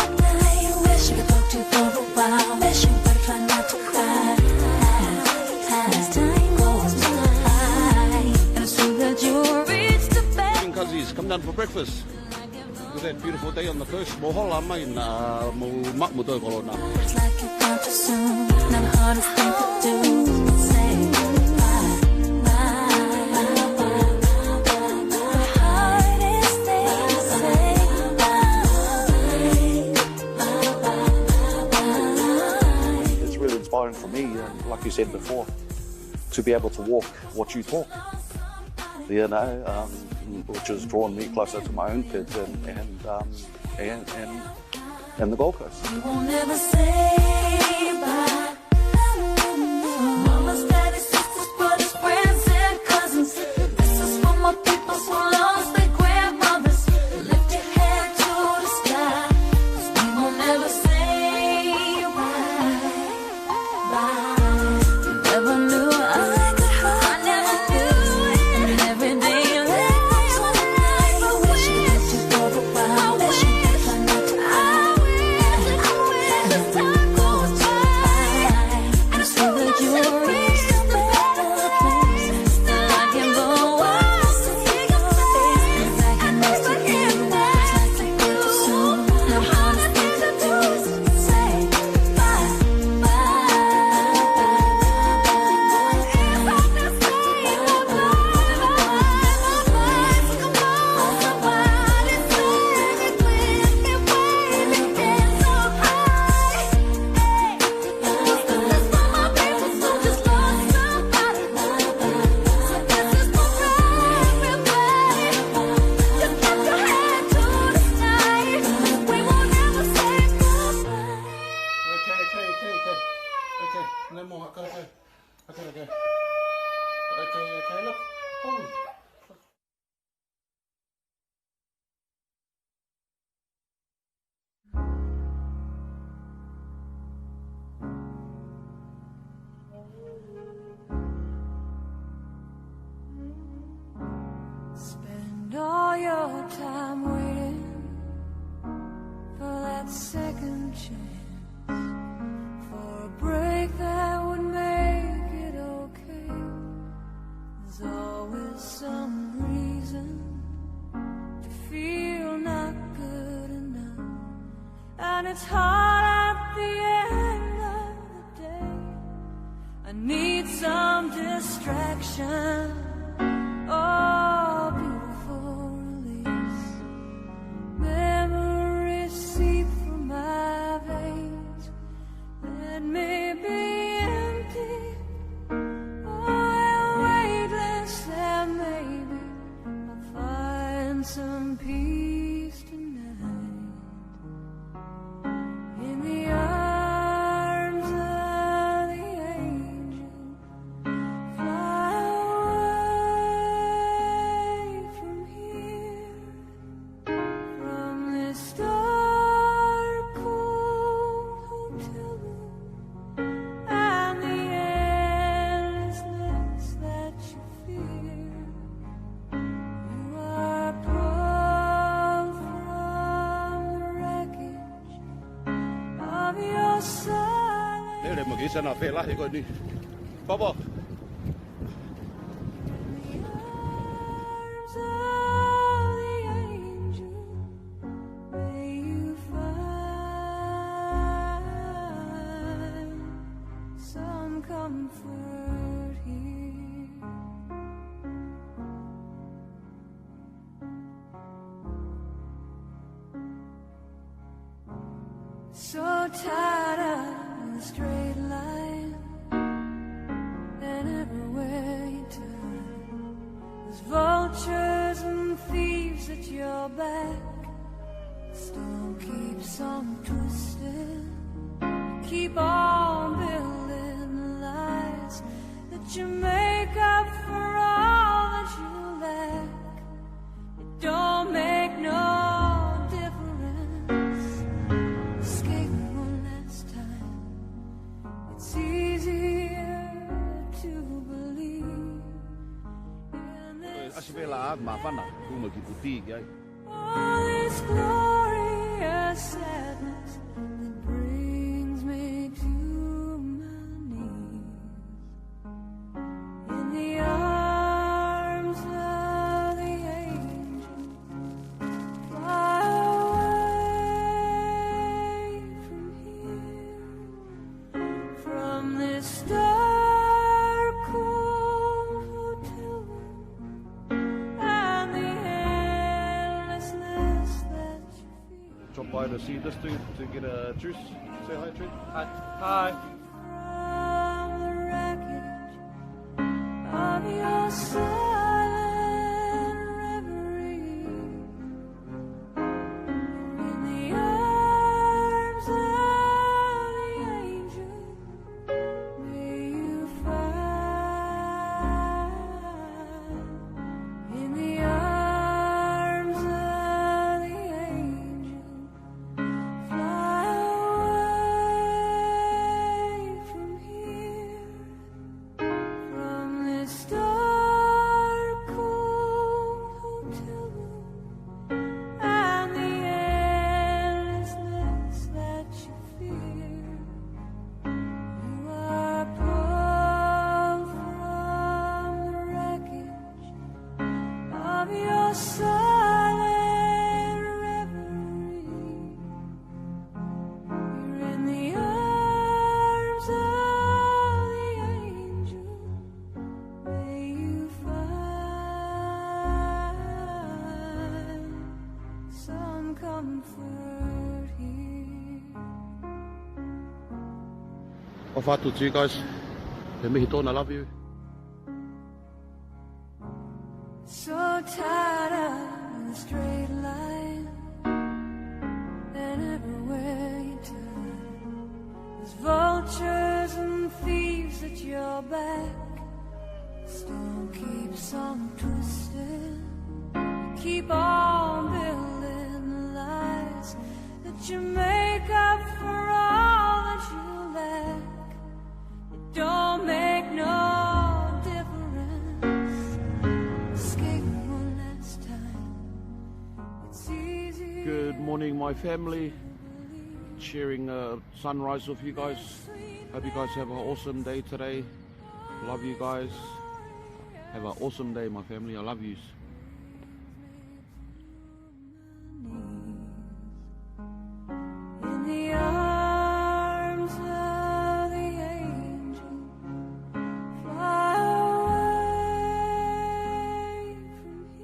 wish I could talk to you for a while. Wish you would try not to cry as time goes by. And it's true that you reached the best. Cuzzies, come down for breakfast. Look at that beautiful day on the coast. Mohola mai na mo makmuto kolona. It's like you gone too soon. Not the hardest thing to do. Say bye, bye, bye, bye, bye. The hardest thing to say bye. It's really inspiring for me, and like you said before, to be able to walk what you talk, you know, which has drawn me closer to my own kids and the Gold Coast. We won't ever say bye. Mamas, daddies, sisters, brothers, friends, and cousins. This is for my people who lost their grandmothers. Lift your hand to the sky, 'cause we won't ever say bye. Never knew I could hurt. Never knew. And every day your life goes on. I wish you could do for a while. I wish you could try not to cry. As time goes by. Okay, look. Oh. Spend all your time waiting for that second chance, for a break that would make it okay. There's always some reason to feel not good enough, and it's hard at the end of the day. I need some distraction. Oh, beautiful release. Memories seep through my veins. Let me be empty. Oh, weightless, and maybe I'll find some peace tonight. In the arms of the angel, fly away from here, from this dark, cold hotel room, and the endlessness that you fear. You are pulled from the wreckage of your silence. Để mà cái xe nào phê lại thì coi đi. Bóc bóc. Arms of the angel, may you find some comfort here. So tired of the straight line, and everywhere you turn, there's vultures and thieves at your back. The storm keeps on twisting. Keep on building the lies that you make up for all that you lack. It don't make no difference. Escape one last time. It's easier to believe in this. Asi vela ma fana kuma ki puti ai. All this glorious sadness that brings me to my knees. In the arms of the angel, fly away from here, from this dark, cold hotel room, and the endlessness that you feel. Drop by to see this dude to get a juice. Say hi, Trent. Hi. Hi. From the wreckage of your silent reverie, in the arms of the angel, may you find. In the arms of the angel, fly away from here, from this dark, cold hotel room, and the endlessness that you fear. You are pulled from the wreckage of your silent reverie. You're in the arms of the angel. May you find some comfort here. Off out to you guys. Let me hit on. I love you. So tired of the straight line, and everywhere you turn, there's vultures and thieves at your back. Storm keeps on twisting. Keep on building lies that you make up for all that you lack. It don't make no difference. Escape one last time. It's easy. Good morning, my family. Sharing sunrise with you guys. Hope you guys have an awesome day today. Love you guys. Have an awesome day, my family. I love yous. In the arms of the angel, fly away from here.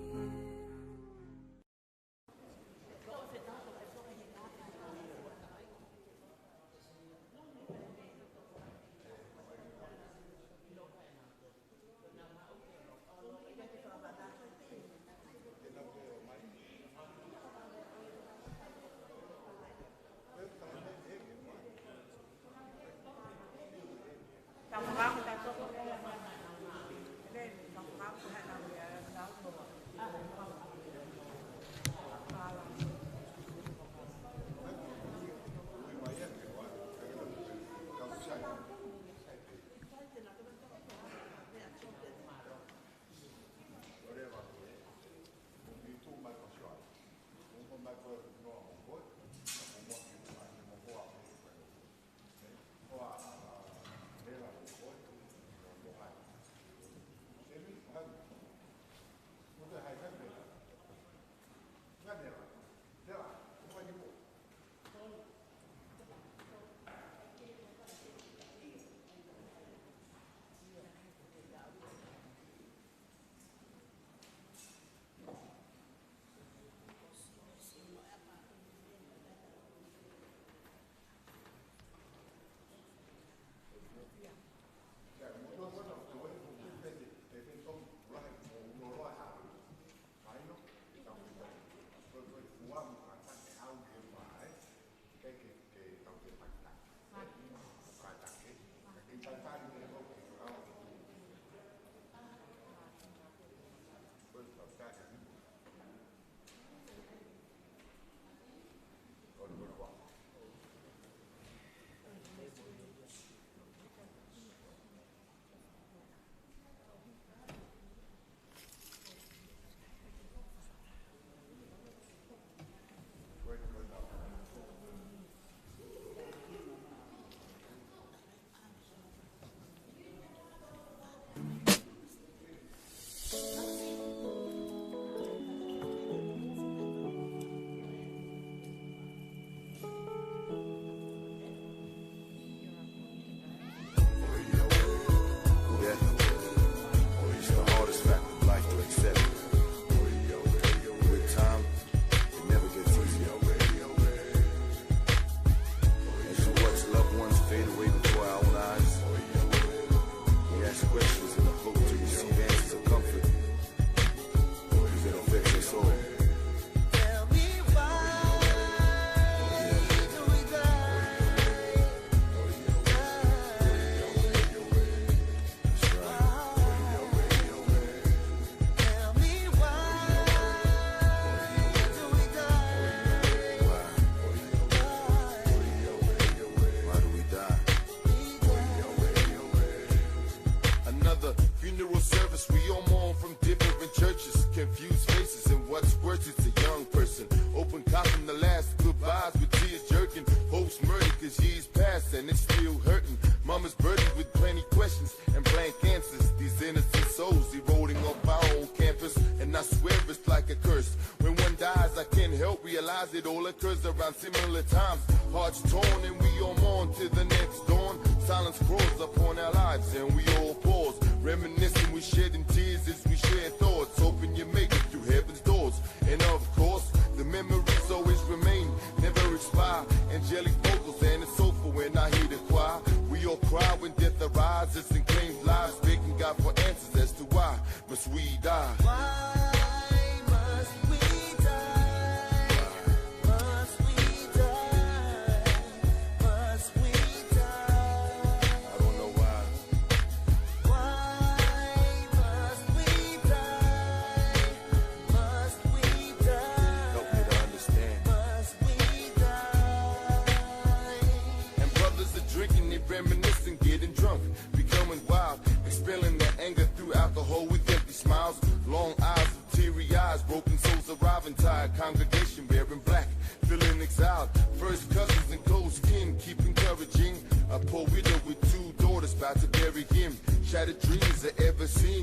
It all occurs around similar times. Hearts torn and we all mourn till the next dawn. Silence grows upon our lives and we all pause. Reminiscing, we shedding tears as we share thoughts. Hoping you make it through heaven's doors. And of course, the memories always remain, never expire. Angelic vocals and it's soulful when I hear the choir. We all cry when death arises and claims lives. Begging God for answers as to why must we die. Why must we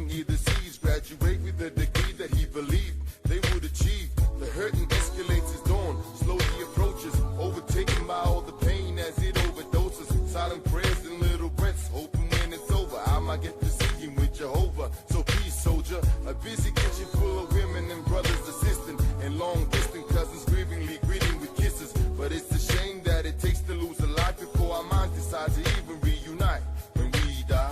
planting either seeds, graduate with a degree that he believed they would achieve. The hurting escalates as dawn slowly approaches, overtaken by all the pain as it overdoses. Silent prayers and little breaths, hoping when it's over I might get to see him with Jehovah. So peace, soldier. A busy kitchen full of women and brothers assisting, and long distant cousins grievingly greeting with kisses. But it's a shame that it takes to lose a life before our mind decides to even reunite when we die.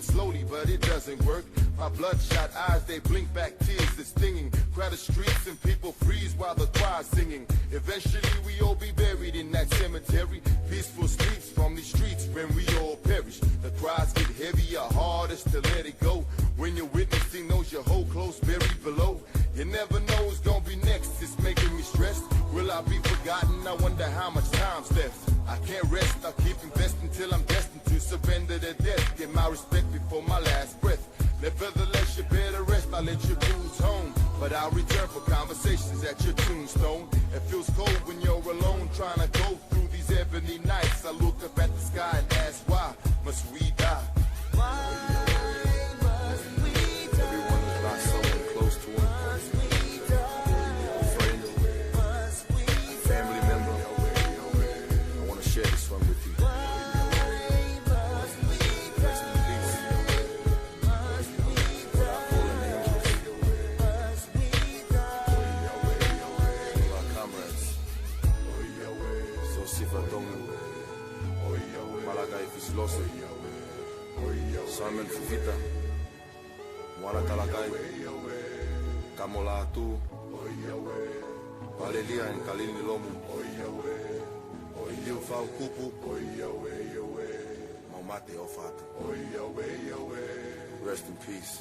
Slowly, but it doesn't work. My bloodshot eyes, they blink back, tears that's stinging. Crowded streets and people freeze while the choir's singing. Eventually we all be buried in that cemetery. Peaceful sleeps from these streets when we all perish. The cries get heavier, hardest to let it go. When you're witnessing those you hold close, buried below. You never know who's gonna be next, it's making me stressed. Will I be forgotten? I wonder how much time's left. I can't rest, I'll keep investing till I'm destined to surrender to death. Get my respect before my last breath. Nevertheless, you better rest, I'll let you cruise home. But I'll return for conversations at your tombstone. It feels cold when you're alone, trying to go through these ebony nights. I look up at the sky and ask, why must we die? Everyone has lost someone close to him. A friend, a family member. I want to share this one with you. Rest in peace. Our fallen angels. All our comrades. So Sifatongu. Malagai Fisloso. Simon Fufita. Moana Talakai. Kamola Atu. Valelia and Kalini Lomu. Liu Fau Kupu. Maumate Ofata. Rest in peace.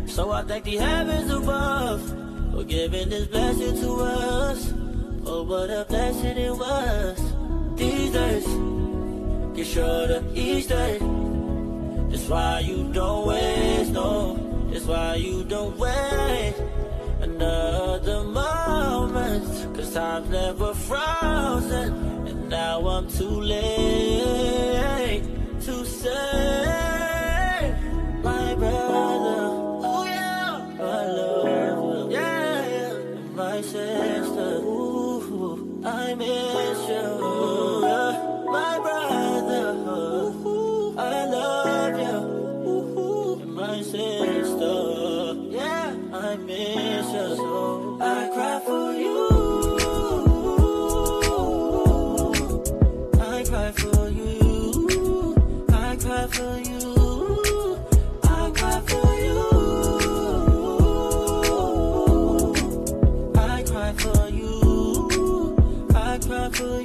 So I thank the heavens above for giving this blessing to us. Oh, what a blessing it was. These days get shorter each day. That's why you don't waste, no. That's why you don't wait another moment. Cause time's never frozen. And now I'm too late to say, my brother, oh yeah, I love you, yeah, my sister, ooh, I miss you, yeah, my brother, ooh, I love you, ooh, my sister, yeah, I miss you, so I cry for you, I cry for you, I cry for you. For